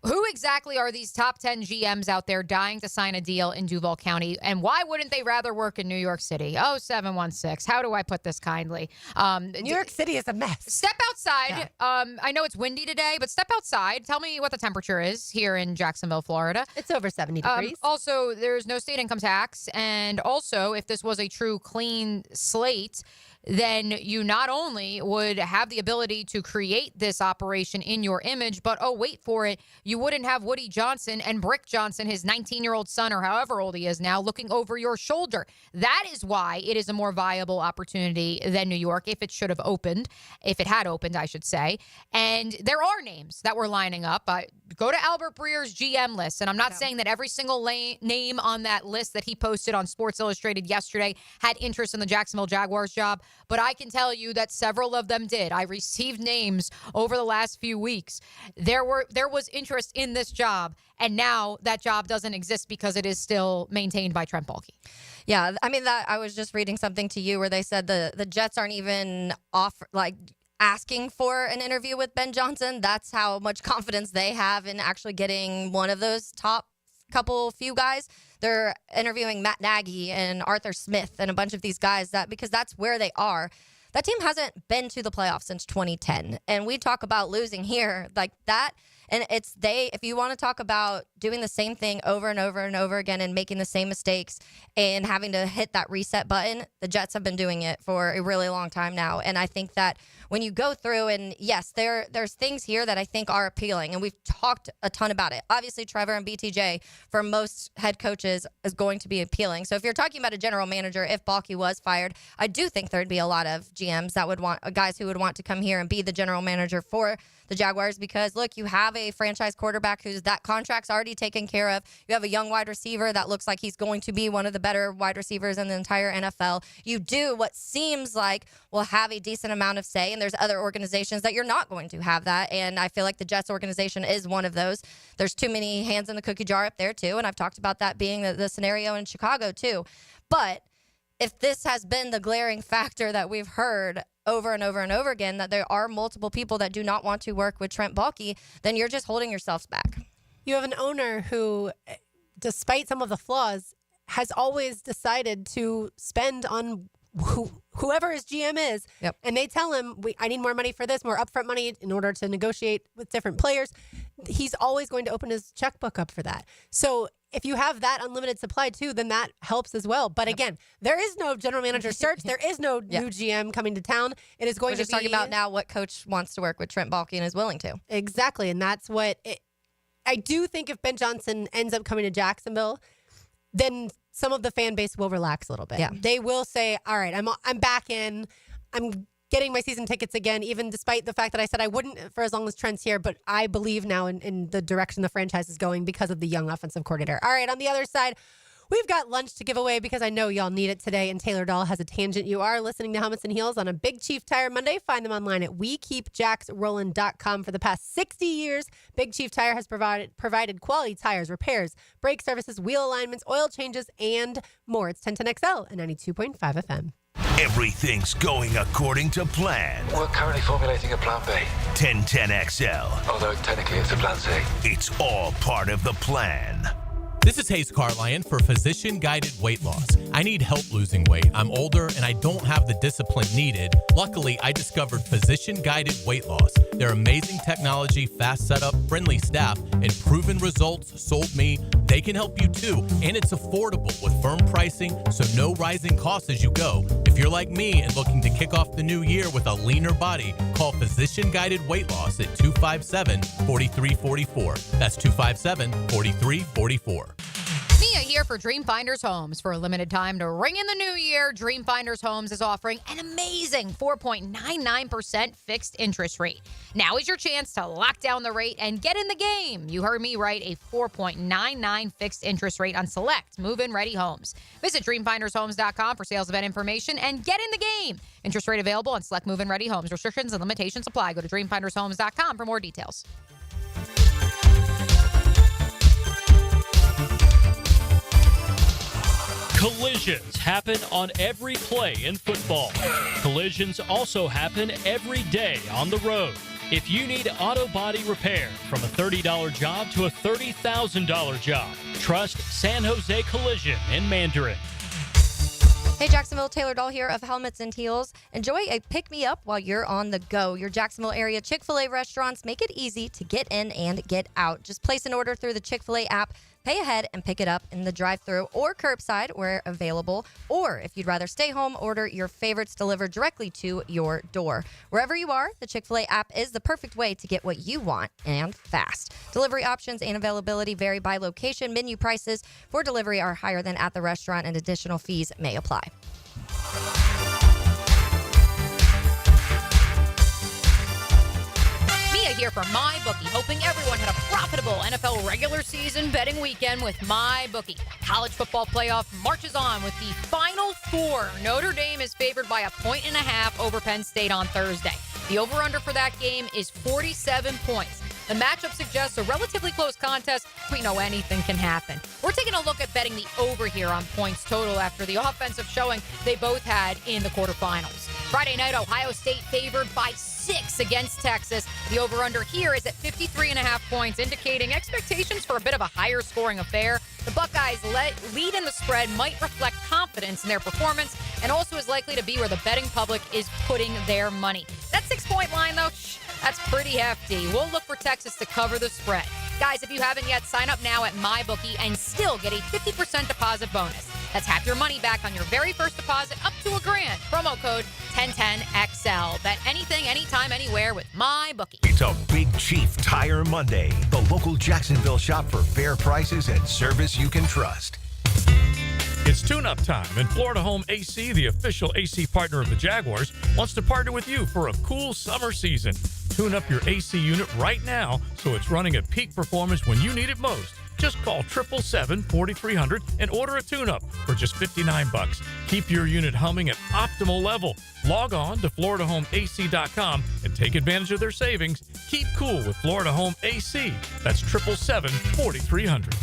Who exactly are these top 10 GMs out there dying to sign a deal in Duval County? And why wouldn't they rather work in New York City? Oh, 716. How do I put this kindly? New York City is a mess. Step outside. Yeah. I know it's windy today, but step outside. Tell me what the temperature is here in Jacksonville, Florida. It's over 70 degrees. Also, there's no state income tax. And also, if this was a true clean slate, then you not only would have the ability to create this operation in your image, but, oh, wait for it, you wouldn't have Woody Johnson and Brick Johnson, his 19-year-old son, or however old he is now, looking over your shoulder. That is why it is a more viable opportunity than New York, if it should have opened, if it had opened, I should say. And there are names that were lining up. Go to Albert Breer's GM list, and I'm not saying that every single name on that list that he posted on Sports Illustrated yesterday had interest in the Jacksonville Jaguars job, but I can tell you that several of them did. I received names over the last few weeks. There was interest in this job, and now that job doesn't exist because it is still maintained by Trent Baalke. Yeah, I mean, that I was just reading something to you where they said the Jets aren't even asking for an interview with Ben Johnson. That's how much confidence they have in actually getting one of those top few guys. They're interviewing Matt Nagy and Arthur Smith and a bunch of these guys because that's where they are. That team hasn't been to the playoffs since 2010. And we talk about losing here like that. And if you want to talk about doing the same thing over and over and over again and making the same mistakes and having to hit that reset button, the Jets have been doing it for a really long time now. And I think that when you go through, and yes, there's things here that I think are appealing, and we've talked a ton about it. Obviously, Trevor and BTJ for most head coaches is going to be appealing. So if you're talking about a general manager, if Baalke was fired, I do think there'd be a lot of GMs that would want guys who would want to come here and be the general manager for the Jaguars, because look, you have a franchise quarterback who's that contract's already taken care of. You have a young wide receiver that looks like he's going to be one of the better wide receivers in the entire NFL. You do what seems like will have a decent amount of say, and there's other organizations that you're not going to have that, and I feel like the Jets organization is one of those. There's too many hands in the cookie jar up there too, and I've talked about that being the scenario in Chicago too. But if this has been the glaring factor that we've heard over and over and over again, that there are multiple people that do not want to work with Trent Baalke, then you're just holding yourselves back. You have an owner who, despite some of the flaws, has always decided to spend on whoever his GM is. Yep. And they tell him, I need more money for this, more upfront money in order to negotiate with different players. He's always going to open his checkbook up for that. So if you have that unlimited supply too, then that helps as well. But again, there is no general manager search. There is no new GM coming to town. It is going We're to just be talking about now what coach wants to work with Trent Baalke and is willing to. Exactly. And that's what I do think if Ben Johnson ends up coming to Jacksonville, then some of the fan base will relax a little bit. Yeah. They will say, all right, I'm back in. I'm getting my season tickets again, even despite the fact that I said I wouldn't for as long as Trent's here. But I believe now in the direction the franchise is going because of the young offensive coordinator. All right, on the other side, we've got lunch to give away because I know y'all need it today. And Taylor Dahl has a tangent. You are listening to Helmets and Heels on a Big Chief Tire Monday. Find them online at wekeepjacksrollin.com. For the past 60 years, Big Chief Tire has provided quality tires, repairs, brake services, wheel alignments, oil changes, and more. It's 1010XL and 92.5 FM. Everything's going according to plan. We're currently formulating a plan B. 1010XL. Although technically it's a plan C. It's all part of the plan. This is Hayes Carlion for Physician Guided Weight Loss. I need help losing weight. I'm older and I don't have the discipline needed. Luckily, I discovered Physician Guided Weight Loss. Their amazing technology, fast setup, friendly staff, and proven results sold me. They can help you too, and it's affordable with firm pricing, so no rising costs as you go. If you're like me and looking to kick off the new year with a leaner body, call Physician Guided Weight Loss at 257-4344. That's 257-4344. Mia here for Dream Finders Homes. For a limited time to ring in the new year, Dream Finders Homes is offering an amazing 4.99% fixed interest rate. Now is your chance to lock down the rate and get in the game. You heard me right, a 4.99 fixed interest rate on select move-in ready homes. Visit dreamfindershomes.com for sales event information and get in the game. Interest rate available on select move-in ready homes. Restrictions and limitations apply. Go to dreamfindershomes.com for more details. Collisions happen on every play in football. Collisions also happen every day on the road. If you need auto body repair, from a $30 job to a $30,000 job, trust San Jose Collision in Mandarin. Hey, Jacksonville, Taylor Dahl here of Helmets and Heels. Enjoy a pick-me-up while you're on the go. Your Jacksonville area Chick-fil-A restaurants make it easy to get in and get out. Just place an order through the Chick-fil-A app, pay ahead, and pick it up in the drive-thru or curbside where available. Or if you'd rather stay home, order your favorites delivered directly to your door. Wherever you are, the Chick-fil-A app is the perfect way to get what you want and fast. Delivery options and availability vary by location. Menu prices for delivery are higher than at the restaurant, and additional fees may apply. Here for MyBookie, hoping everyone had a profitable NFL regular season betting weekend with MyBookie. College football playoff marches on with the Final Four. Notre Dame is favored by 1.5 over Penn State on Thursday. The over-under for that game is 47 points. The matchup suggests a relatively close contest. We know anything can happen. We're taking a look at betting the over here on points total after the offensive showing they both had in the quarterfinals. Friday night, Ohio State favored by 6 against Texas. The over-under here is at 53.5 points, indicating expectations for a bit of a higher scoring affair. The Buckeyes' lead in the spread might reflect confidence in their performance and also is likely to be where the betting public is putting their money. That 6-point line, though, that's pretty hefty. We'll look for Texas to cover the spread. Guys, if you haven't yet, sign up now at MyBookie and still get a 50% deposit bonus. That's half your money back on your very first deposit up to $1,000. Promo code 1010XL. Bet anything, anytime, anywhere with MyBookie. It's a Big Chief Tire Monday. The local Jacksonville shop for fair prices and service you can trust. It's tune-up time, and Florida Home AC, the official AC partner of the Jaguars, wants to partner with you for a cool summer season. Tune up your AC unit right now so it's running at peak performance when you need it most. Just call 777-4300 and order a tune-up for just $59. Keep your unit humming at optimal level. Log on to FloridaHomeAC.com and take advantage of their savings. Keep cool with Florida Home AC. That's 777-4300.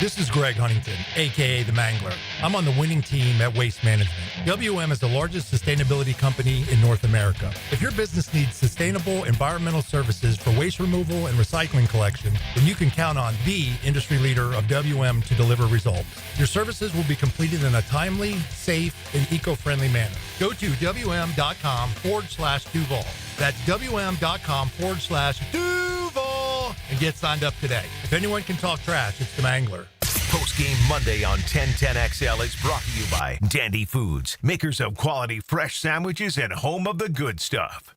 This is Greg Huntington, a.k.a. The Mangler. I'm on the winning team at Waste Management. WM is the largest sustainability company in North America. If your business needs sustainable environmental services for waste removal and recycling collection, then you can count on the industry leader of WM to deliver results. Your services will be completed in a timely, safe, and eco-friendly manner. Go to WM.com/Duval. That's WM.com/Duval and get signed up today. If anyone can talk trash, it's the Mangler. Post-game Monday on 1010XL is brought to you by Dandy Foods, makers of quality fresh sandwiches and home of the good stuff.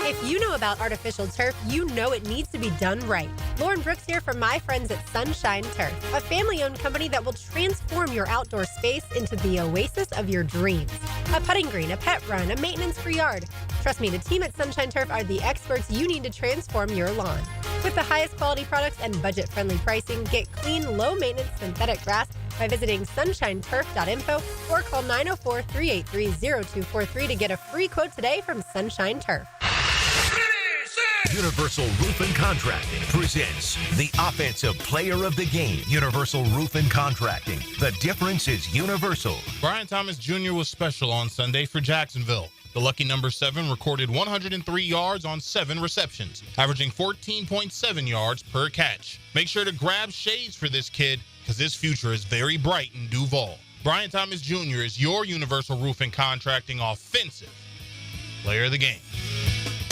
If you know about artificial turf, you know it needs to be done right. Lauren Brooks here from my friends at Sunshine Turf, a family-owned company that will transform your outdoor space into the oasis of your dreams. A putting green, a pet run, a maintenance-free yard. Trust me, the team at Sunshine Turf are the experts you need to transform your lawn. With the highest quality products and budget-friendly pricing, get clean, low-maintenance synthetic grass by visiting sunshineturf.info or call 904-383-0243 to get a free quote today from Sunshine Turf. Universal Roof and Contracting presents the Offensive Player of the Game. Universal Roof and Contracting. The difference is universal. Brian Thomas Jr. was special on Sunday for Jacksonville. The lucky number 7 recorded 103 yards on 7 receptions, averaging 14.7 yards per catch. Make sure to grab shades for this kid, because his future is very bright in Duval. Brian Thomas Jr. is your Universal Roof and Contracting Offensive Player of the Game.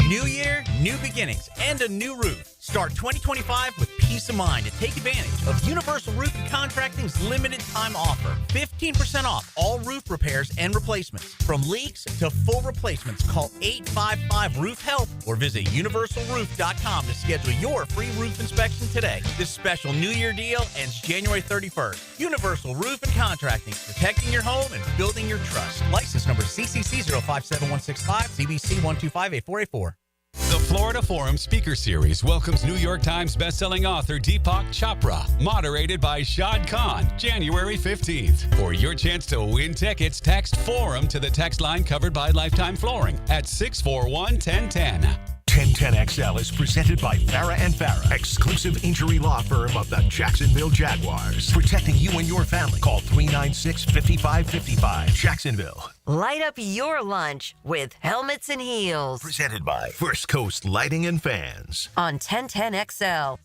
New year, new beginnings, and a new roof. Start 2025 with peace of mind and take advantage of Universal Roof and Contracting's limited time offer. 15% off all roof repairs and replacements. From leaks to full replacements, call 855-ROOF-HELP or visit universalroof.com to schedule your free roof inspection today. This special New Year deal ends January 31st. Universal Roof and Contracting, protecting your home and building your trust. License number CCC 057165, CBC 1258484. The Florida Forum Speaker Series welcomes New York Times bestselling author Deepak Chopra, moderated by Shad Khan, January 15th. For your chance to win tickets, text FORUM to the text line covered by Lifetime Flooring at 641-1010. 1010XL is presented by Farah & Farah, exclusive injury law firm of the Jacksonville Jaguars. Protecting you and your family. Call 396-5555. Jacksonville. Light up your lunch with Helmets and Heels. Presented by First Coast Lighting and Fans. On 1010XL.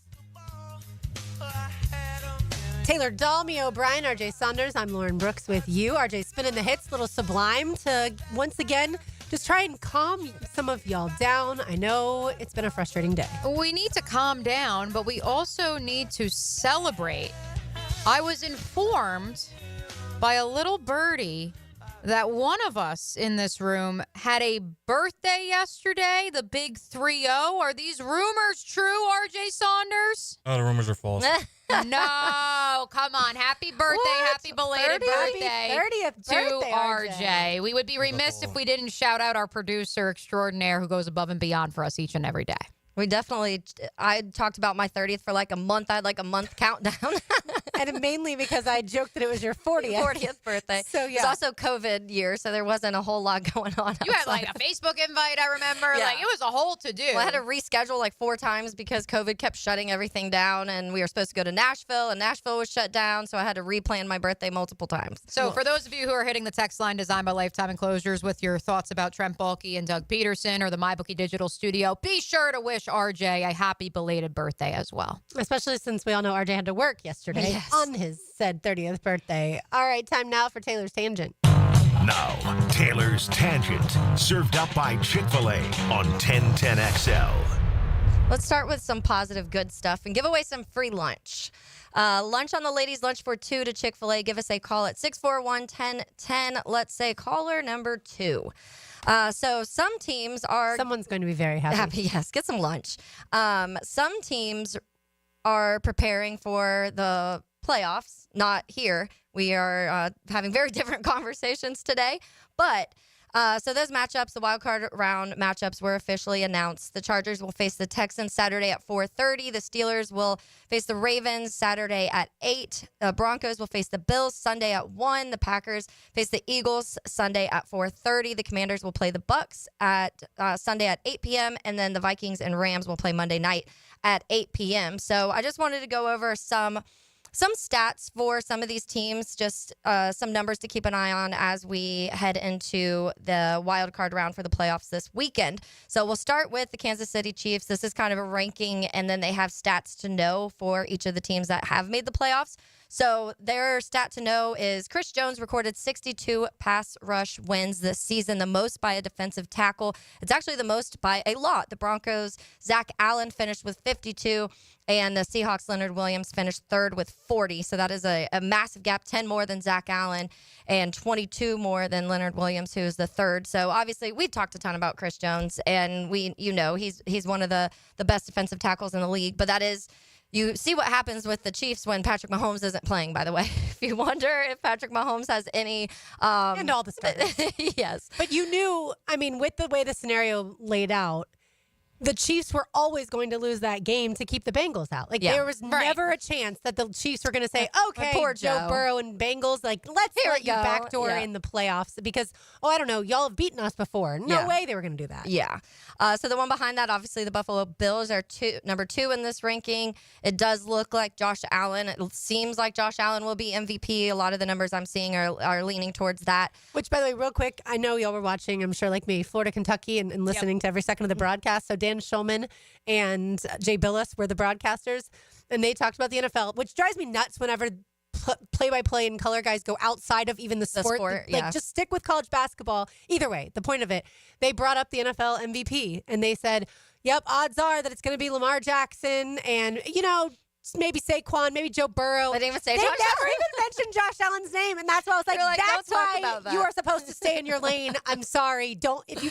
Taylor Dahl, Mia O'Brien, RJ Saunders. I'm Lauren Brooks with you. RJ spinning the hits, little Sublime to once again just try and calm some of y'all down. I know it's been a frustrating day. We need to calm down, but we also need to celebrate. I was informed by a little birdie that one of us in this room had a birthday yesterday, the big 3-0. Are these rumors true, RJ Saunders? Oh, the rumors are false. No, come on. Happy birthday. What? Happy belated birthday 30th to birthday, RJ. We would be remiss if we didn't shout out our producer extraordinaire who goes above and beyond for us each and every day. We definitely, I talked about my 30th for like a month. I had like a month countdown. And mainly because I joked that it was your 40th. 40th birthday. So, yeah. It's also COVID year, so there wasn't a whole lot going on. You had like a Facebook invite, I remember. Yeah. Like, it was a whole to-do. Well, I had to reschedule like 4 times because COVID kept shutting everything down, and we were supposed to go to Nashville, and Nashville was shut down, so I had to replan my birthday multiple times. So for those of you who are hitting the text line designed by Lifetime Enclosures with your thoughts about Trent Baalke and Doug Peterson or the MyBookie Digital Studio, be sure to wish RJ a happy belated birthday as well. Especially since we all know RJ had to work yesterday on his said 30th birthday. All right, time now for Taylor's Tangent. Now, Taylor's Tangent, served up by Chick-fil-A on 1010XL. Let's start with some positive good stuff and give away some free lunch. Lunch on the ladies' lunch for 2 to Chick-fil-A. Give us a call at 641-1010. Let's say caller number 2. So some teams are... Someone's going to be very happy. Yes, get some lunch. Some teams are preparing for the playoffs, not here. We are having very different conversations today. But so those matchups, the wild card round matchups were officially announced. The Chargers will face the Texans Saturday at 4:30. The Steelers will face the Ravens Saturday at 8. The Broncos will face the Bills Sunday at 1. The Packers face the Eagles Sunday at 4:30. The Commanders will play the Bucks at Sunday at 8 p.m. And then the Vikings and Rams will play Monday night at 8 p.m. So I just wanted to go over some Some stats for some of these teams, just some numbers to keep an eye on as we head into the wild card round for the playoffs this weekend. So we'll start with the Kansas City Chiefs. This is kind of a ranking, and then they have stats to know for each of the teams that have made the playoffs. So their stat to know is Chris Jones recorded 62 pass rush wins this season, the most by a defensive tackle. It's actually the most by a lot. The Broncos' Zach Allen finished with 52, and the Seahawks' Leonard Williams finished third with 40. So that is a massive gap, 10 more than Zach Allen and 22 more than Leonard Williams, who is the third. So obviously we've talked a ton about Chris Jones, and he's one of the best defensive tackles in the league. But that is, you see what happens with the Chiefs when Patrick Mahomes isn't playing, by the way. If you wonder if Patrick Mahomes has any... and all the starters. Yes. But you knew, with the way the scenario laid out, the Chiefs were always going to lose that game to keep the Bengals out. There was never a chance that the Chiefs were going to say, okay, poor Joe Joe. Burrow and Bengals, let's let you backdoor in the playoffs because, I don't know, y'all have beaten us before. No way they were going to do that. Yeah. So the one behind that, obviously, the Buffalo Bills are number 2 in this ranking. It does look like Josh Allen. It seems like Josh Allen will be MVP. A lot of the numbers I'm seeing are leaning towards that. Which, by the way, real quick, I know y'all were watching, I'm sure like me, Florida, Kentucky, and listening to every second of the broadcast. So Dan Schulman and Jay Billis were the broadcasters, and they talked about the NFL, which drives me nuts whenever play-by-play and color guys go outside of even the sport. Just stick with college basketball. Either way, the point of it, they brought up the NFL MVP, and they said, yep, odds are that it's going to be Lamar Jackson and, maybe Saquon, maybe Joe Burrow. They didn't even say They Josh never Allen. even mentioned Josh Allen's name, and that's why I was like, They're like, that's don't talk why about that. you are supposed to stay in your lane. I'm sorry. If you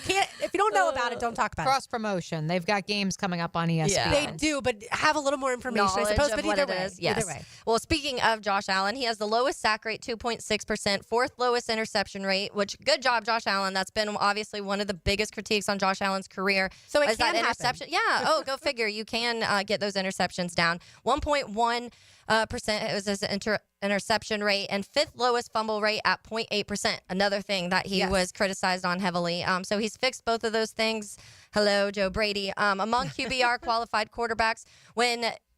don't know about it, don't talk about it. Cross promotion. They've got games coming up on ESPN. Yeah. They do, but have a little more information, I suppose. Knowledge But of what either it way, is. Yes. either way. Well, speaking of Josh Allen, he has the lowest sack rate, 2.6%, fourth lowest interception rate, which, good job, Josh Allen. That's been obviously one of the biggest critiques on Josh Allen's career. So it is can that happen. interception. Yeah. Oh, go figure. You can get those interceptions down. 1.1% it was his interception rate, and fifth lowest fumble rate at 0.8%. Another thing that he was criticized on heavily. So he's fixed both of those things. Hello, Joe Brady. Among QBR qualified quarterbacks,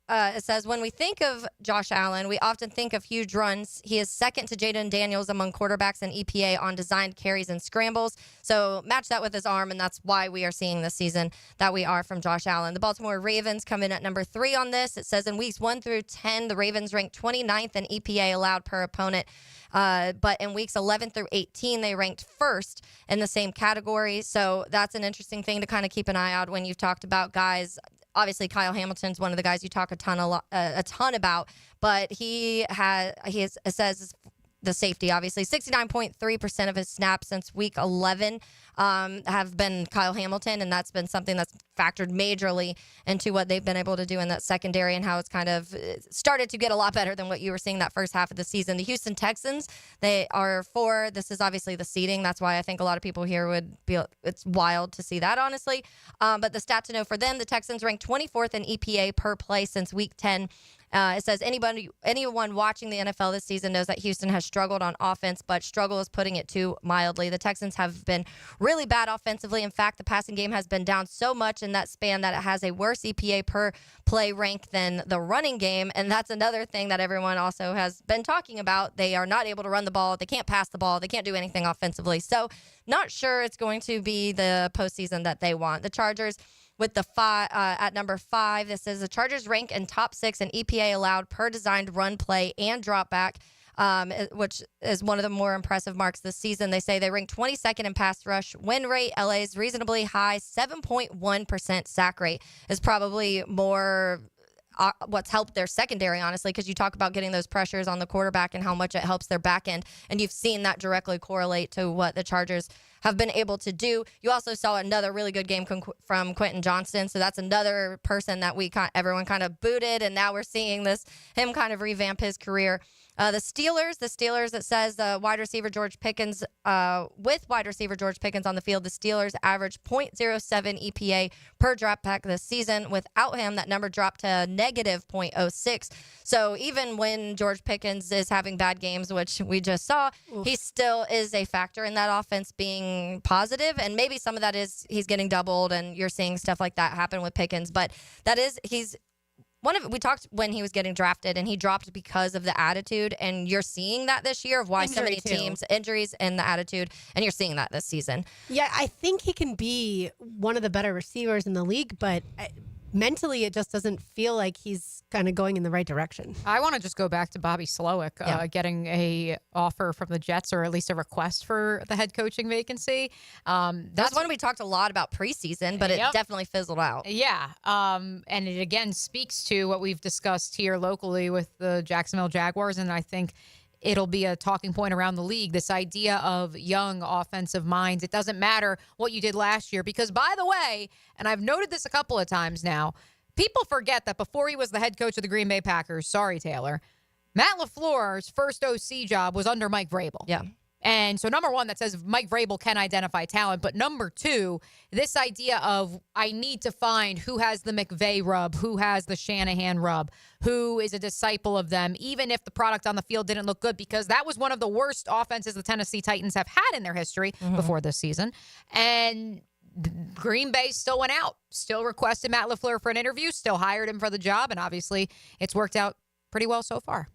it says, when we think of Josh Allen, we often think of huge runs. He is second to Jaden Daniels among quarterbacks in EPA on designed carries and scrambles. So match that with his arm, and that's why we are seeing this season that we are from Josh Allen. The Baltimore Ravens come in at number 3 on this. It says in weeks 1 through 10, the Ravens ranked 29th in EPA allowed per opponent. But in weeks 11 through 18, they ranked first in the same category. So that's an interesting thing to kind of keep an eye out when you've talked about guys. Obviously, Kyle Hamilton's one of the guys you talk a ton about, but he says the safety, obviously. 69.3% of his snaps since week 11 have been Kyle Hamilton, and that's been something that's factored majorly into what they've been able to do in that secondary and how it's kind of started to get a lot better than what you were seeing that first half of the season. The Houston Texans, they are 4. This is obviously the seeding. That's why I think a lot of people here would be, it's wild to see that, honestly. But the stat to know for them, the Texans ranked 24th in EPA per play since week 10. It says anyone watching the NFL this season knows that Houston has struggled on offense, but struggle is putting it too mildly. The Texans have been really bad offensively. In fact, the passing game has been down so much in that span that it has a worse EPA per play rank than the running game. And that's another thing that everyone also has been talking about. They are not able to run the ball. They can't pass the ball. They can't do anything offensively. So not sure it's going to be the postseason that they want. The Chargers, with the at number 5, this is the Chargers rank in top 6 in EPA allowed per designed run play and drop back, which is one of the more impressive marks this season. They say they rank 22nd in pass rush win rate. LA's reasonably high 7.1% sack rate is probably more what's helped their secondary, honestly, because you talk about getting those pressures on the quarterback and how much it helps their back end, and you've seen that directly correlate to what the Chargers have been able to do. You also saw another really good game from Quentin Johnston, so that's another person that everyone kind of booted, and now we're seeing him kind of revamp his career. The Steelers, it says wide receiver George Pickens, with wide receiver George Pickens on the field, the Steelers averaged 0.07 EPA per drop back this season. Without him, that number dropped to negative 0.06. So even when George Pickens is having bad games, which we just saw, he still is a factor in that offense being positive. And maybe some of that is he's getting doubled and you're seeing stuff like that happen with Pickens. But he's we talked when he was getting drafted, and he dropped because of the attitude, and you're seeing that this year of why so many teams, injuries and the attitude, and you're seeing that this season. Yeah, I think he can be one of the better receivers in the league, but mentally it just doesn't feel like he's kind of going in the right direction. I want to just go back to Bobby Slowick getting a offer from the Jets, or at least a request for the head coaching vacancy. That's one we talked a lot about preseason, but it definitely fizzled out. Yeah, and it again speaks to what we've discussed here locally with the Jacksonville Jaguars, and I think it'll be a talking point around the league, this idea of young offensive minds. It doesn't matter what you did last year because, by the way, and I've noted this a couple of times now, people forget that before he was the head coach of the Green Bay Packers, sorry, Taylor, Matt LaFleur's first OC job was under Mike Vrabel. Yeah. And so, number one, that says Mike Vrabel can identify talent. But number two, this idea of I need to find who has the McVay rub, who has the Shanahan rub, who is a disciple of them, even if the product on the field didn't look good, because that was one of the worst offenses the Tennessee Titans have had in their history before this season. And Green Bay still went out, still requested Matt LaFleur for an interview, still hired him for the job. And obviously, it's worked out pretty well so far.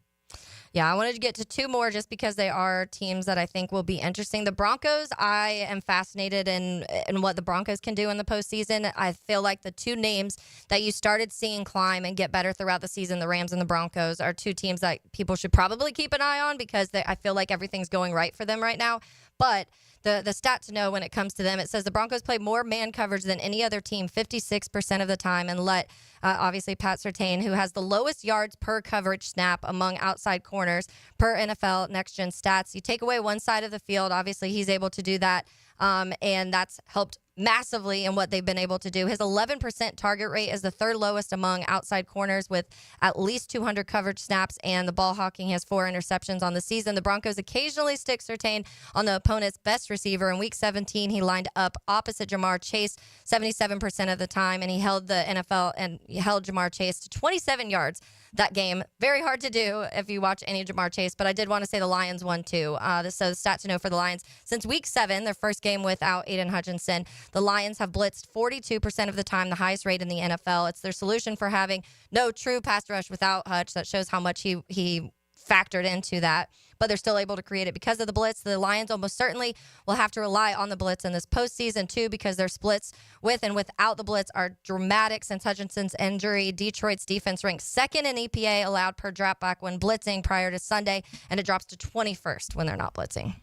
Yeah, I wanted to get to two more just because they are teams that I think will be interesting. The Broncos, I am fascinated in what the Broncos can do in the postseason. I feel like the two names that you started seeing climb and get better throughout the season, the Rams and the Broncos, are two teams that people should probably keep an eye on because I feel like everything's going right for them right now. But the stat to know when it comes to them, it says the Broncos play more man coverage than any other team 56% of the time and let, obviously, Pat Surtain, who has the lowest yards per coverage snap among outside corners per NFL Next Gen Stats. You take away one side of the field, obviously he's able to do that, and that's helped massively in what they've been able to do. His 11% target rate is the third lowest among outside corners with at least 200 coverage snaps, and the ball hawking has 4 interceptions on the season. The Broncos occasionally stick Surtain on the opponent's best receiver. In Week 17, he lined up opposite Jamar Chase 77% of the time, and he held Jamar Chase to 27 yards that game. Very hard to do if you watch any Jamar Chase, but I did want to say the Lions won too. So the stat to know for the Lions, since Week 7, their first game without Aiden Hutchinson, the Lions have blitzed 42% of the time, the highest rate in the NFL. It's their solution for having no true pass rush without Hutch. That shows how much he factored into that, but they're still able to create it because of the blitz. The Lions almost certainly will have to rely on the blitz in this postseason too, because their splits with and without the blitz are dramatic since Hutchinson's injury. Detroit's defense ranks second in EPA allowed per dropback when blitzing prior to Sunday, and it drops to 21st when they're not blitzing.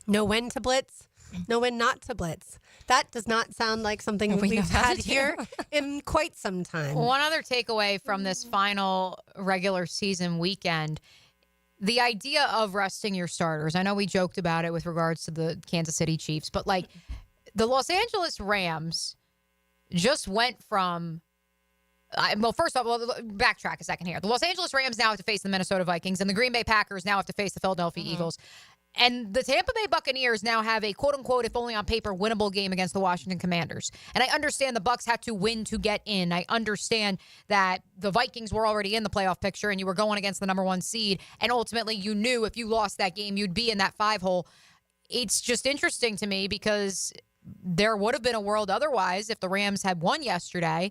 Know when to blitz, know when not to blitz. That does not sound like something we've had here in quite some time. One other takeaway from this final regular season weekend, the idea of resting your starters. I know we joked about it with regards to the Kansas City Chiefs, but like the Los Angeles Rams just went from, first off, backtrack a second here. The Los Angeles Rams now have to face the Minnesota Vikings, and the Green Bay Packers now have to face the Philadelphia Eagles. And the Tampa Bay Buccaneers now have a quote-unquote, if only on paper, winnable game against the Washington Commanders. And I understand the Bucs had to win to get in. I understand that the Vikings were already in the playoff picture and you were going against the number 1 seed. And ultimately, you knew if you lost that game, you'd be in that 5-hole. It's just interesting to me because there would have been a world otherwise if the Rams had won yesterday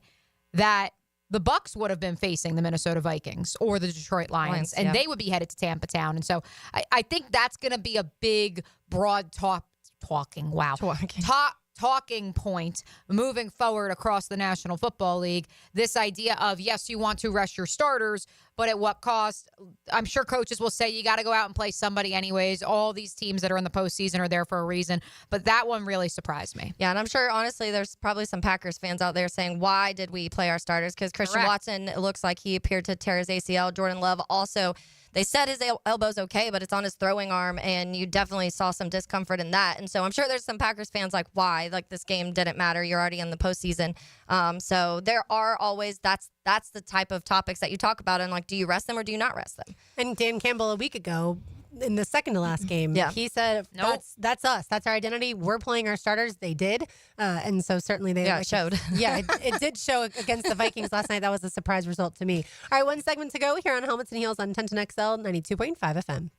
that the Bucs would have been facing the Minnesota Vikings or the Detroit Lions, and they would be headed to Tampa Town. And so I think that's going to be a big, broad talking point moving forward across the National Football League. This idea of, yes, you want to rest your starters, but at what cost? I'm sure coaches will say you got to go out and play somebody anyways. All these teams that are in the postseason are there for a reason. But that one really surprised me. Yeah, and I'm sure, honestly, there's probably some Packers fans out there saying, why did we play our starters? Because Christian Watson, it looks like he appeared to tear his ACL. Jordan Love also, they said his elbow's okay, but it's on his throwing arm, and you definitely saw some discomfort in that. And so I'm sure there's some Packers fans like, why? Like, this game didn't matter. You're already in the postseason. So there are always, that's the type of topics that you talk about, and like, do you rest them or do you not rest them? And Dan Campbell a week ago in the second to last game, he said, that's us. That's our identity. We're playing our starters. They did. And so certainly they showed. It did show against the Vikings last night. That was a surprise result to me. All right, one segment to go here on Helmets and Heels on 1010XL 92.5 FM.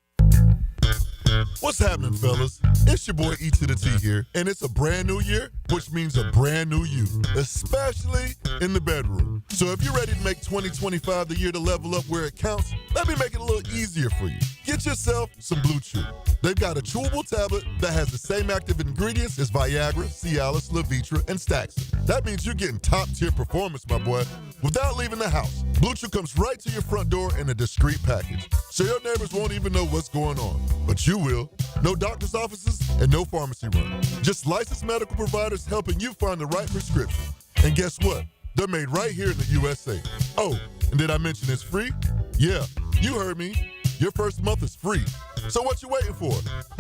What's happening, fellas? It's your boy E to the T here, and it's a brand new year, which means a brand new you, especially in the bedroom. So if you're ready to make 2025 the year to level up where it counts, let me make it a little easier for you. Get yourself some Blue Chew. They've got a chewable tablet that has the same active ingredients as Viagra, Cialis, Levitra, and Staxin. That means you're getting top-tier performance, my boy, without leaving the house. Blue Chew comes right to your front door in a discreet package, so your neighbors won't even know what's going on. But you will. No doctor's offices and no pharmacy run. Just licensed medical providers helping you find the right prescription. And guess what? They're made right here in the USA. Oh, and did I mention it's free? Yeah, you heard me. Your first month is free. So what you waiting for?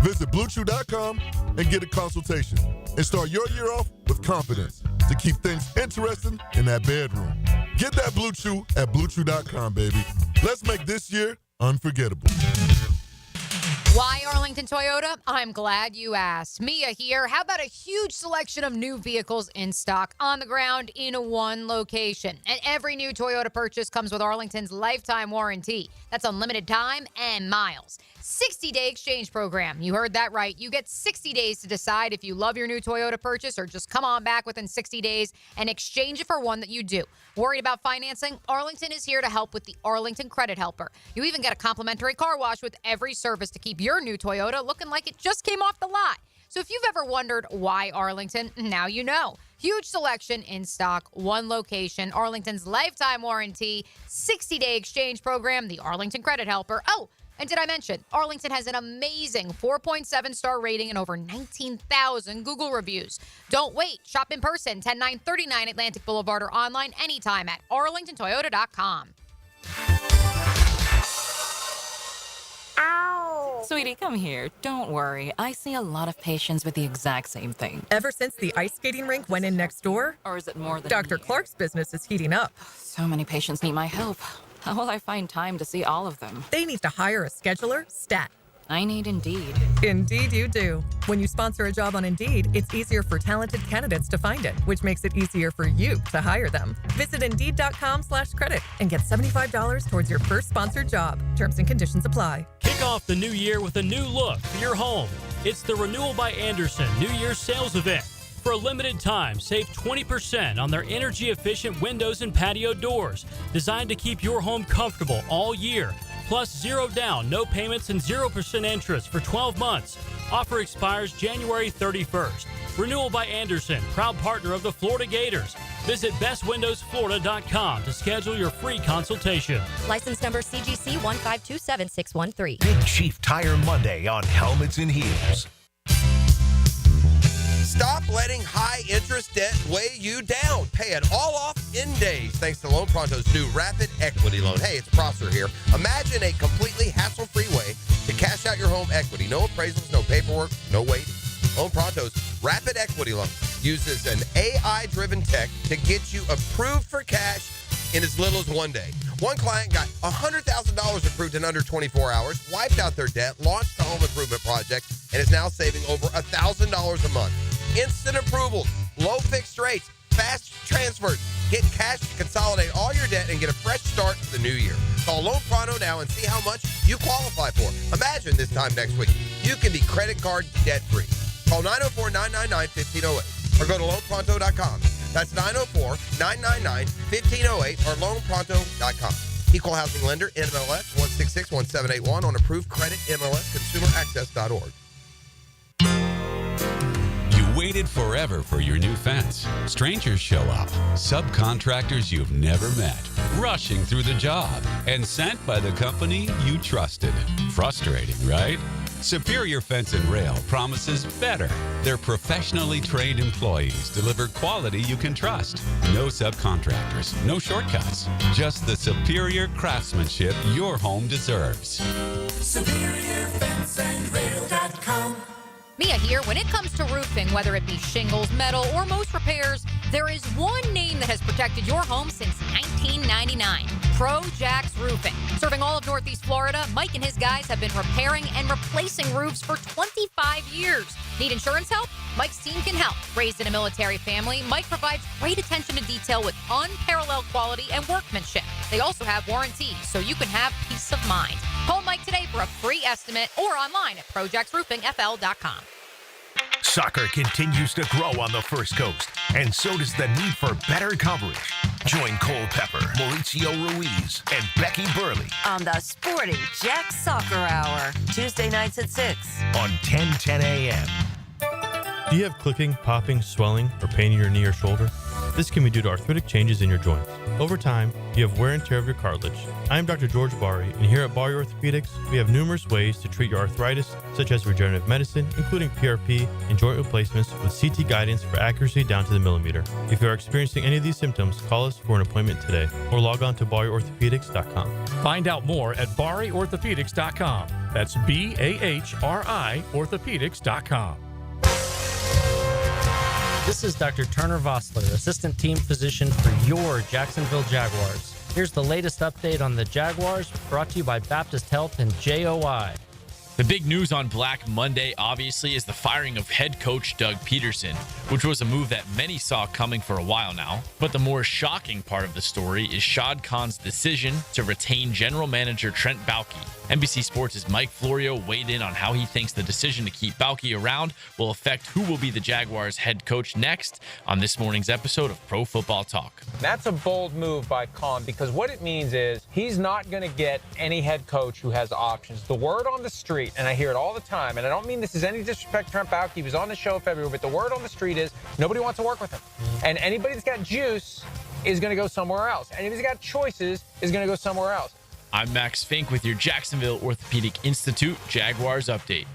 Visit BlueChew.com and get a consultation. And start your year off with confidence to keep things interesting in that bedroom. Get that Blue Chew at BlueChew.com, baby. Let's make this year unforgettable. Why Arlington Toyota? I'm glad you asked. Mia here. How about a huge selection of new vehicles in stock on the ground in one location? And every new Toyota purchase comes with Arlington's lifetime warranty. That's unlimited time and miles. 60-day exchange program. You heard that right. You get 60 days to decide if you love your new Toyota purchase or just come on back within 60 days and exchange it for one that you do. Worried about financing? Arlington is here to help with the Arlington Credit Helper. You even get a complimentary car wash with every service to keep your new Toyota looking like it just came off the lot. So if you've ever wondered why Arlington, now you know. Huge selection in stock, one location, Arlington's lifetime warranty, 60-day exchange program, the Arlington Credit Helper. Oh, and did I mention, Arlington has an amazing 4.7-star rating and over 19,000 Google reviews. Don't wait. Shop in person, 10939 Atlantic Boulevard or online anytime at arlingtontoyota.com. Ow! Sweetie, come here. Don't worry. I see a lot of patients with the exact same thing. Ever since the ice skating rink went in next door? Or is it more than Dr. Clark's business is heating up. So many patients need my help. How will I find time to see all of them? They need to hire a scheduler, stat. I need Indeed. Indeed you do. When you sponsor a job on Indeed, it's easier for talented candidates to find it, which makes it easier for you to hire them. Visit Indeed.com/credit and get $75 towards your first sponsored job. Terms and conditions apply. Kick off the new year with a new look for your home. It's the Renewal by Andersen New Year's sales event. For a limited time, save 20% on their energy-efficient windows and patio doors, designed to keep your home comfortable all year. Plus, zero down, no payments, and 0% interest for 12 months. Offer expires January 31st. Renewal by Andersen, proud partner of the Florida Gators. Visit bestwindowsflorida.com to schedule your free consultation. License number CGC 1527613. Big Chief Tire Monday on Helmets and Heels. Stop letting high-interest debt weigh you down. Pay it all off in days thanks to Loan Pronto's new Rapid Equity Loan. Hey, it's Prosser here. Imagine a completely hassle-free way to cash out your home equity. No appraisals, no paperwork, no waiting. Loan Pronto's Rapid Equity Loan uses an AI-driven tech to get you approved for cash in as little as one day. One client got $100,000 approved in under 24 hours, wiped out their debt, launched a home improvement project, and is now saving over $1,000 a month. Instant approvals, low fixed rates, fast transfers. Get cash to consolidate all your debt and get a fresh start to the new year. Call Loan Pronto now and see how much you qualify for. Imagine this time next week, you can be credit card debt-free. Call 904-999-1508 or go to loanpronto.com. That's 904-999-1508 or loanpronto.com. Equal housing lender, NMLS 1661781 on approved credit, MLS, consumeraccess.org. Waited forever for your new fence. Strangers show up, subcontractors you've never met, rushing through the job, and sent by the company you trusted. Frustrating, right? Superior Fence and Rail promises better. Their professionally trained employees deliver quality you can trust. No subcontractors, no shortcuts, just the superior craftsmanship your home deserves. SuperiorFenceandRail.com. Mia here. When it comes to roofing, whether it be shingles, metal, or most repairs, there is one name that has protected your home since 1999. Pro Jax Roofing. Serving all of Northeast Florida, Mike and his guys have been repairing and replacing roofs for 25 years. Need insurance help? Mike's team can help. Raised in a military family, Mike provides great attention to detail with unparalleled quality and workmanship. They also have warranties, so you can have peace of mind. Call Mike today for a free estimate or online at projectsroofingfl.com. Soccer continues to grow on the First Coast, and so does the need for better coverage. Join Cole Pepper, Mauricio Ruiz, and Becky Burley On the Sporting Jack Soccer Hour, Tuesday nights at 6. on 10:10 a.m. Do you have clicking, popping, swelling, or pain in your knee or shoulder? This can be due to arthritic changes in your joints. Over time, you have wear and tear of your cartilage. I am Dr. George Bari, and here at Bari Orthopedics, we have numerous ways to treat your arthritis, such as regenerative medicine, including PRP and joint replacements with CT guidance for accuracy down to the millimeter. If you are experiencing any of these symptoms, call us for an appointment today or log on to bariorthopedics.com. Find out more at bariorthopedics.com. That's BAHRI orthopedics.com. This is Dr. Turner Vossler, Assistant Team Physician for your Jacksonville Jaguars. Here's the latest update on the Jaguars, brought to you by Baptist Health and JOI. The big news on Black Monday, obviously, is the firing of head coach Doug Peterson, which was a move that many saw coming for a while now. But the more shocking part of the story is Shad Khan's decision to retain general manager Trent Baalke. NBC Sports' Mike Florio weighed in on how he thinks the decision to keep Baalke around will affect who will be the Jaguars' head coach next on this morning's episode of Pro Football Talk. That's a bold move by Khan, because what it means is he's not going to get any head coach who has options. The word on the street, and I hear it all the time, and I don't mean this is any disrespect to Trent Baalke. He was on the show in February, but the word on the street is nobody wants to work with him. And anybody that's got juice is going to go somewhere else. And if he's got choices, is going to go somewhere else. I'm Max Fink with your Jacksonville Orthopedic Institute Jaguars update.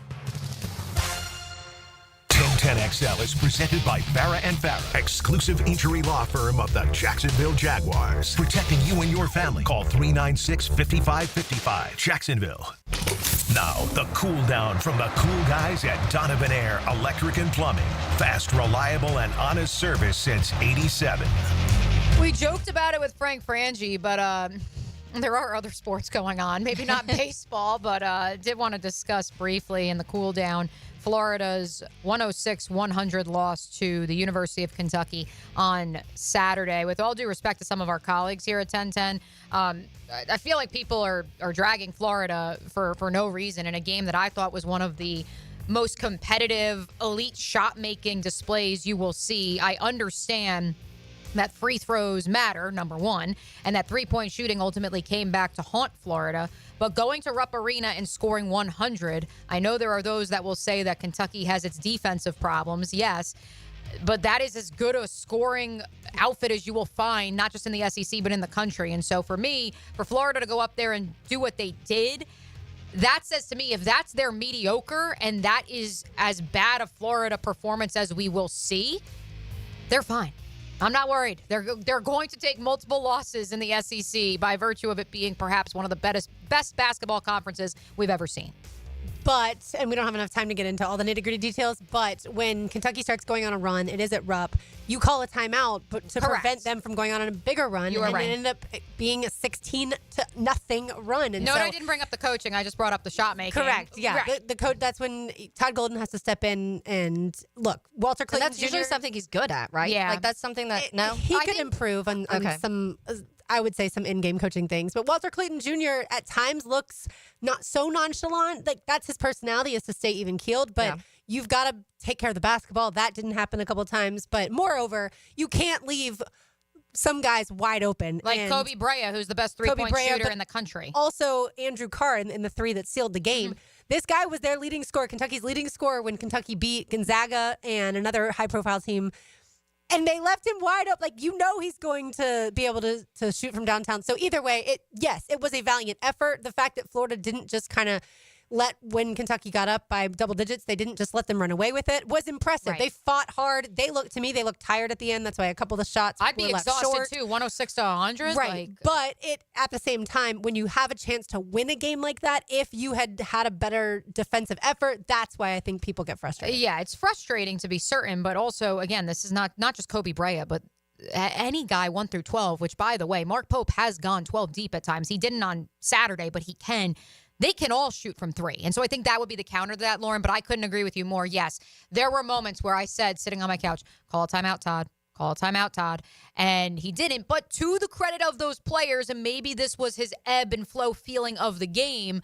1010XL is presented by Farah & Farah, exclusive injury law firm of the Jacksonville Jaguars. Protecting you and your family. Call 396-5555. Jacksonville. Now, the cool down from the cool guys at Donovan Air Electric and Plumbing. Fast, reliable, and honest service since '87. We joked about it with Frank Frangie, but there are other sports going on. Maybe not baseball, but did want to discuss briefly in the cool down Florida's 106-100 loss to the University of Kentucky on Saturday. With all due respect to some of our colleagues here at 1010, I feel like people are dragging Florida for no reason in a game that I thought was one of the most competitive, elite shot-making displays you will see. I understand that free throws matter, number one, and that three-point shooting ultimately came back to haunt Florida. But going to Rupp Arena and scoring 100, I know there are those that will say that Kentucky has its defensive problems, yes, but that is as good a scoring outfit as you will find, not just in the SEC, but in the country. And so for me, for Florida to go up there and do what they did, that says to me, if that's their mediocre and that is as bad a Florida performance as we will see, they're fine. I'm not worried. They're going to take multiple losses in the SEC by virtue of it being perhaps one of the best basketball conferences we've ever seen. But, and we don't have enough time to get into all the nitty-gritty details, but when Kentucky starts going on a run, it is at Rupp, you call a timeout but to prevent them from going on a bigger run. You are right. It ended up being a 16-0 run. And I didn't bring up the coaching. I just brought up the shot making. Correct. Yeah. Right. The coach. That's when Todd Golden has to step in and look. Walter Clayton. And that's usually something he's good at, right? Yeah. Like that's something that he could improve on some. I would say some in-game coaching things, but Walter Clayton Jr. at times looks not so nonchalant. Like that's his personality, is to stay even-keeled, but you've got to take care of the basketball. That didn't happen a couple of times, but moreover, you can't leave some guys wide open. Like Kobe Bryant, who's the best three-point shooter in the country. Also, Andrew Carr in the three that sealed the game. Mm-hmm. This guy was their leading scorer, Kentucky's leading scorer when Kentucky beat Gonzaga and another high-profile team. And they left him wide up. Like, he's going to be able to shoot from downtown. So either way, it was a valiant effort. The fact that Florida didn't just kind of when Kentucky got up by double digits, they didn't just let them run away with it, was impressive. Right. They fought hard. They looked tired at the end. That's why a couple of the shots I'd be were left exhausted short. too, 106-100. Right. But at the same time, when you have a chance to win a game like that, if you had a better defensive effort, that's why I think people get frustrated. Yeah, it's frustrating to be certain, but also, again, this is not just Kobe Bryant, but any guy 1 through 12, which, by the way, Mark Pope has gone 12 deep at times. He didn't on Saturday, but he can. They can all shoot from three. And so I think that would be the counter to that, Lauren, but I couldn't agree with you more. Yes, there were moments where I said, sitting on my couch, call a timeout, Todd. Call a timeout, Todd. And he didn't. But to the credit of those players, and maybe this was his ebb and flow feeling of the game,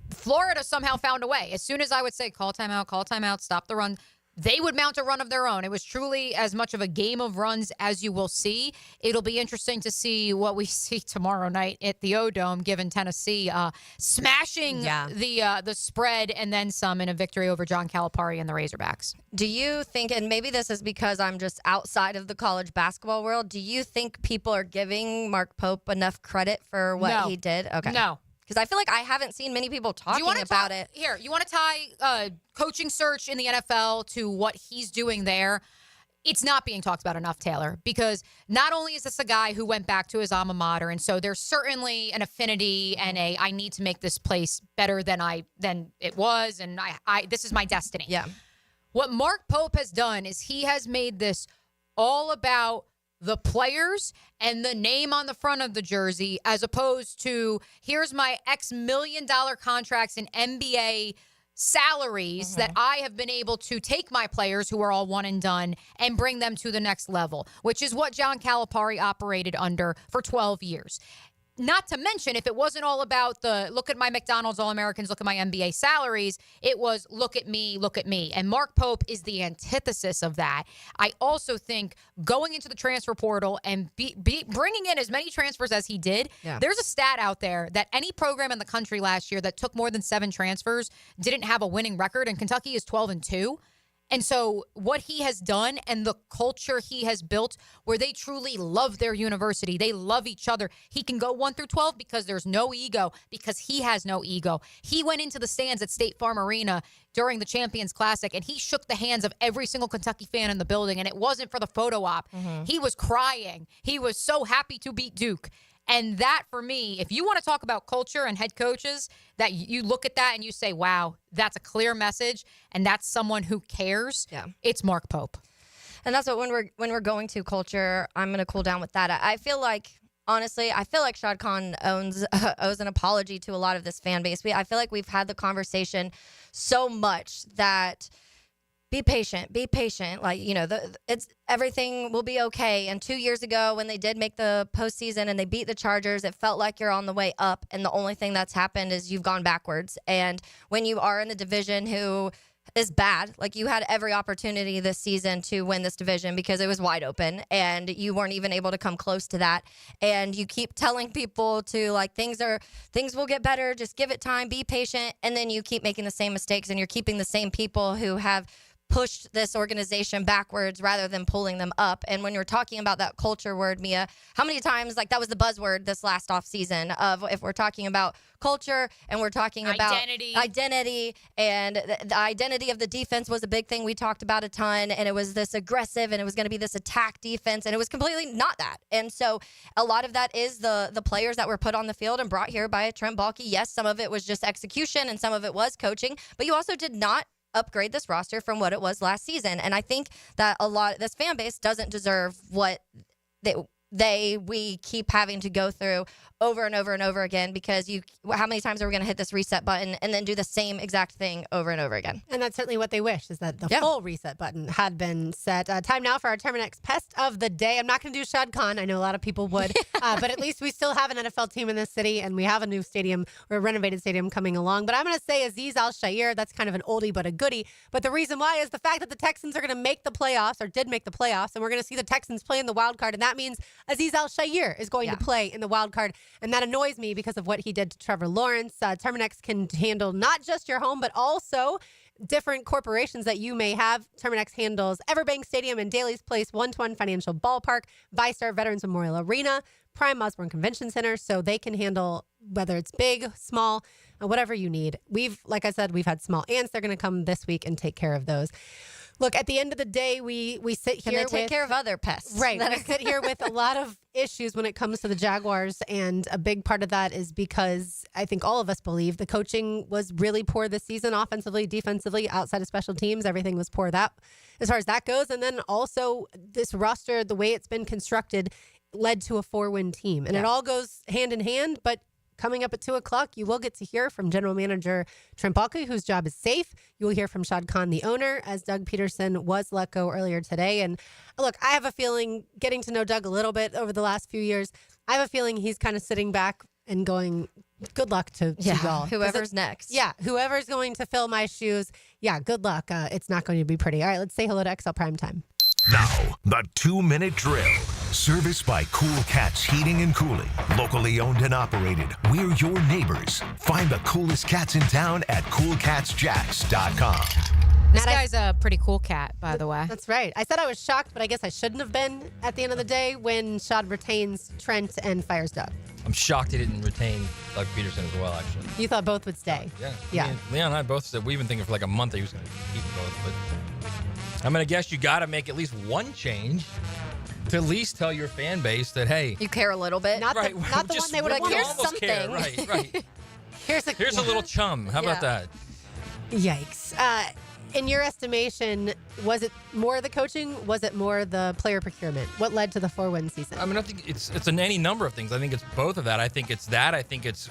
Florida somehow found a way. As soon as I would say, call timeout, stop the run, they would mount a run of their own. It was truly as much of a game of runs as you will see. It'll be interesting to see what we see tomorrow night at the O-Dome, given Tennessee smashing the spread and then some in a victory over John Calipari and the Razorbacks. Do you think, and maybe this is because I'm just outside of the college basketball world, do you think people are giving Mark Pope enough credit for what he did? Okay. No. Because I feel like I haven't seen many people talking about it. Here, you want to tie coaching search in the NFL to what he's doing there? It's not being talked about enough, Taylor, because not only is this a guy who went back to his alma mater, and so there's certainly an affinity and I need to make this place better than it was, and this is my destiny. Yeah. What Mark Pope has done is he has made this all about the players and the name on the front of the jersey, as opposed to here's my X $1 million contracts in NBA salaries that I have been able to take my players who are all one and done and bring them to the next level, which is what John Calipari operated under for 12 years. Not to mention, if it wasn't all about the look at my McDonald's All-Americans, look at my NBA salaries, it was look at me, look at me. And Mark Pope is the antithesis of that. I also think going into the transfer portal and bringing in as many transfers as he did, there's a stat out there that any program in the country last year that took more than 7 transfers didn't have a winning record, and Kentucky is 12-2. And so what he has done and the culture he has built where they truly love their university, they love each other. He can go 1 through 12 because there's no ego, because he has no ego. He went into the stands at State Farm Arena during the Champions Classic, and he shook the hands of every single Kentucky fan in the building, and it wasn't for the photo op. He was crying. He was so happy to beat Duke. And that, for me, if you want to talk about culture and head coaches, that you look at that and you say, wow, that's a clear message, and that's someone who cares, it's Mark Pope. And that's what when we're going to culture, I'm going to cool down with that. I feel like, honestly, Shad Khan owes an apology to a lot of this fan base. I feel like we've had the conversation so much that be patient. Like, it's everything will be okay. And 2 years ago, when they did make the postseason and they beat the Chargers, it felt like you're on the way up. And the only thing that's happened is you've gone backwards. And when you are in a division who is bad, like, you had every opportunity this season to win this division because it was wide open and you weren't even able to come close to that. And you keep telling people to, like, things will get better, just give it time, be patient. And then you keep making the same mistakes and you're keeping the same people who have pushed this organization backwards rather than pulling them up. And when you're talking about that culture word, Mia, how many times, like, that was the buzzword this last offseason of, if we're talking about culture and we're talking about identity, and the identity of the defense was a big thing we talked about a ton, and it was this aggressive and it was going to be this attack defense, and it was completely not that. And so a lot of that is the players that were put on the field and brought here by Trent Baalke. Yes, some of it was just execution and some of it was coaching, but you also did not upgrade this roster from what it was last season. And I think that this fan base doesn't deserve what we keep having to go through over and over and over again, because how many times are we going to hit this reset button and then do the same exact thing over and over again? And that's certainly what they wish, is that the full reset button had been set. Time now for our Terminex Pest of the Day. I'm not going to do Shad Khan. I know a lot of people would, but at least we still have an NFL team in this city, and we have a new stadium, or a renovated stadium, coming along. But I'm going to say Azeez Al-Shaair. That's kind of an oldie but a goodie. But the reason why is the fact that the Texans are going to make the playoffs, or did make the playoffs, and we're going to see the Texans play in the wild card, and that means Azeez Al-Shaair is going to play in the wild card. And that annoys me because of what he did to Trevor Lawrence. Terminex can handle not just your home, but also different corporations that you may have. Terminex handles Everbank Stadium and Daly's Place, 1-to-1 Financial Ballpark, ViStar Veterans Memorial Arena, Prime Osborne Convention Center, so they can handle whether it's big, small, whatever you need. Like I said, we've had small ants. They're going to come this week and take care of those. Look, at the end of the day, we sit here Can they take care of other pests? Right. We sit here with a lot of issues when it comes to the Jaguars, and a big part of that is because I think all of us believe the coaching was really poor this season, offensively, defensively, outside of special teams. Everything was poor as far as that goes. And then also this roster, the way it's been constructed, led to a 4-win team. And it all goes hand in hand, but Coming up at 2 o'clock, you will get to hear from General Manager Trent Baalke, whose job is safe. You will hear from Shad Khan, the owner, as Doug Peterson was let go earlier today. And look, I have a feeling, getting to know Doug a little bit over the last few years, I have a feeling he's kind of sitting back and going, good luck to y'all. Whoever's next. Yeah, whoever's going to fill my shoes. Yeah, good luck. It's not going to be pretty. All right, let's say hello to XL Primetime. Now, the 2-minute drill. Serviced by Cool Cats Heating and Cooling. Locally owned and operated. We're your neighbors. Find the coolest cats in town at coolcatsjacks.com. This guy's a pretty cool cat, by the way. That's right. I said I was shocked, but I guess I shouldn't have been at the end of the day when Shad retains Trent and fires Doug. I'm shocked he didn't retain Doug Peterson as well, actually. You thought both would stay? Yeah. I mean, Leon and I both said, we've been thinking for like a month that he was going to keep them both, but I'm going to guess you got to make at least one change to at least tell your fan base that, hey. You care a little bit. Not the one they would have here's cared. something. Care. Right. Here's a little chum. How about that? Yikes. In your estimation, was it more the coaching? Was it more the player procurement? What led to the 4-win season? I mean, I think it's in any number of things. I think it's both of that. I think it's that. I think it's,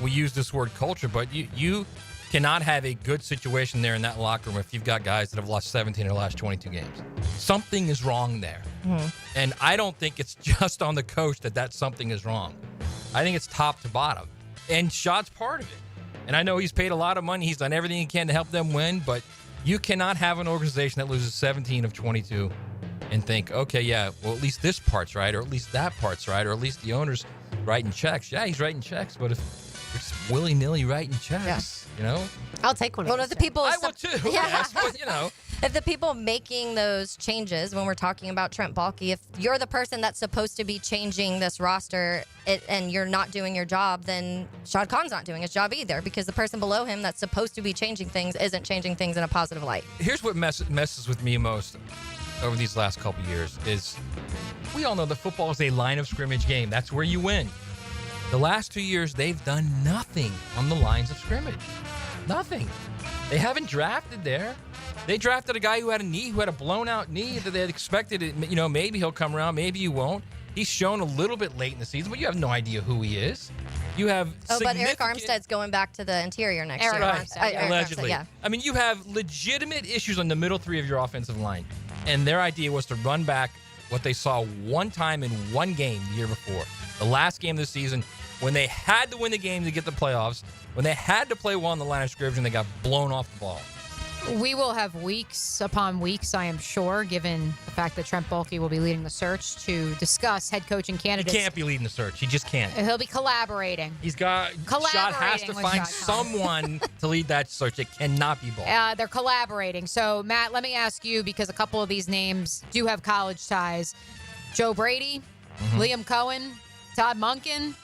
we use this word culture, but you cannot have a good situation there in that locker room if you've got guys that have lost 17 of the last 22 games. Something is wrong there. Mm-hmm. And I don't think it's just on the coach that something is wrong. I think it's top to bottom. And Shad's part of it. And I know he's paid a lot of money. He's done everything he can to help them win, but you cannot have an organization that loses 17 of 22 and think, okay, yeah, well, at least this part's right, or at least that part's right, or at least the owner's writing checks. Yeah, he's writing checks, but if it's willy-nilly writing checks, I'll take one of those. The people I will too, yes, but, If the people making those changes, when we're talking about Trent Baalke, if you're the person that's supposed to be changing this roster and you're not doing your job, then Shad Khan's not doing his job either, because the person below him that's supposed to be changing things isn't changing things in a positive light. Here's what messes with me most over these last couple years is we all know that football is a line of scrimmage game. That's where you win. The last 2 years, they've done nothing on the lines of scrimmage. Nothing. They haven't drafted there. They drafted a guy who had a blown-out knee that they had expected, maybe he'll come around, maybe he won't. He's shown a little bit late in the season, but you have no idea who he is. You have but Eric Armstead's going back to the interior next year. Allegedly. Armstead, yeah. I mean, you have legitimate issues on the middle three of your offensive line, and their idea was to run back what they saw one time in one game the year before. The last game of the season, when they had to win the game to get the playoffs, when they had to play well on the line of scrimmage, and they got blown off the ball. We will have weeks upon weeks, I am sure, given the fact that Trent Baalke will be leading the search to discuss head coaching candidates. He can't be leading the search. He just can't. He'll be collaborating. He's got Shad has to find someone to lead that search. It cannot be Ball. They're collaborating. So, Matt, let me ask you, because a couple of these names do have college ties. Joe Brady, Liam Cohen, Todd Monken.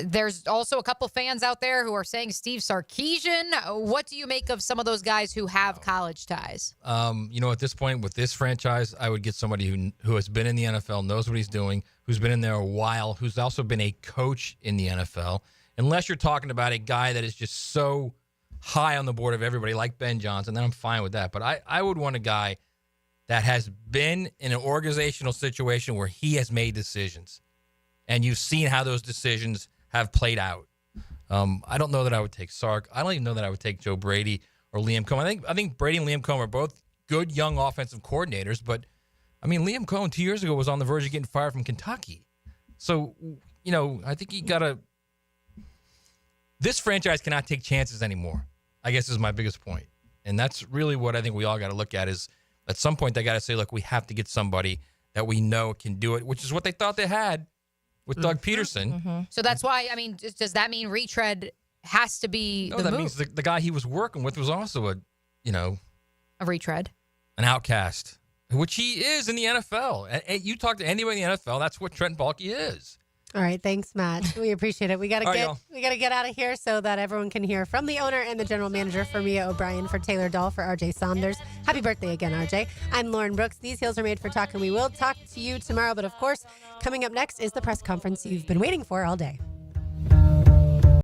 There's also a couple fans out there who are saying Steve Sarkisian. What do you make of some of those guys who have college ties? At this point with this franchise, I would get somebody who has been in the NFL, knows what he's doing, who's been in there a while, who's also been a coach in the NFL. Unless you're talking about a guy that is just so high on the board of everybody, like Ben Johnson, then I'm fine with that. But I would want a guy that has been in an organizational situation where he has made decisions, and you've seen how those decisions have played out. I don't know that I would take Sark. I don't even know that I would take Joe Brady or Liam Cohen. I think Brady and Liam Cohen are both good young offensive coordinators, but I mean, Liam Cohen 2 years ago was on the verge of getting fired from Kentucky. So, I think this franchise cannot take chances anymore, I guess is my biggest point. And that's really what I think we all got to look at is at some point they got to say, look, we have to get somebody that we know can do it, which is what they thought they had with Doug Peterson. So that's why, does that mean retread has to be the move? Means the guy he was working with was also a retread. An outcast, which he is in the NFL. And you talk to anybody in the NFL, that's what Trent Baalke is. All right, thanks, Matt. We appreciate it. We got to get out of here so that everyone can hear from the owner and the general manager. For Mia O'Brien, for Taylor Dahl, for RJ Saunders. Happy birthday again, RJ. I'm Lauren Brooks. These heels are made for talk, and we will talk to you tomorrow. But of course, coming up next is the press conference you've been waiting for all day.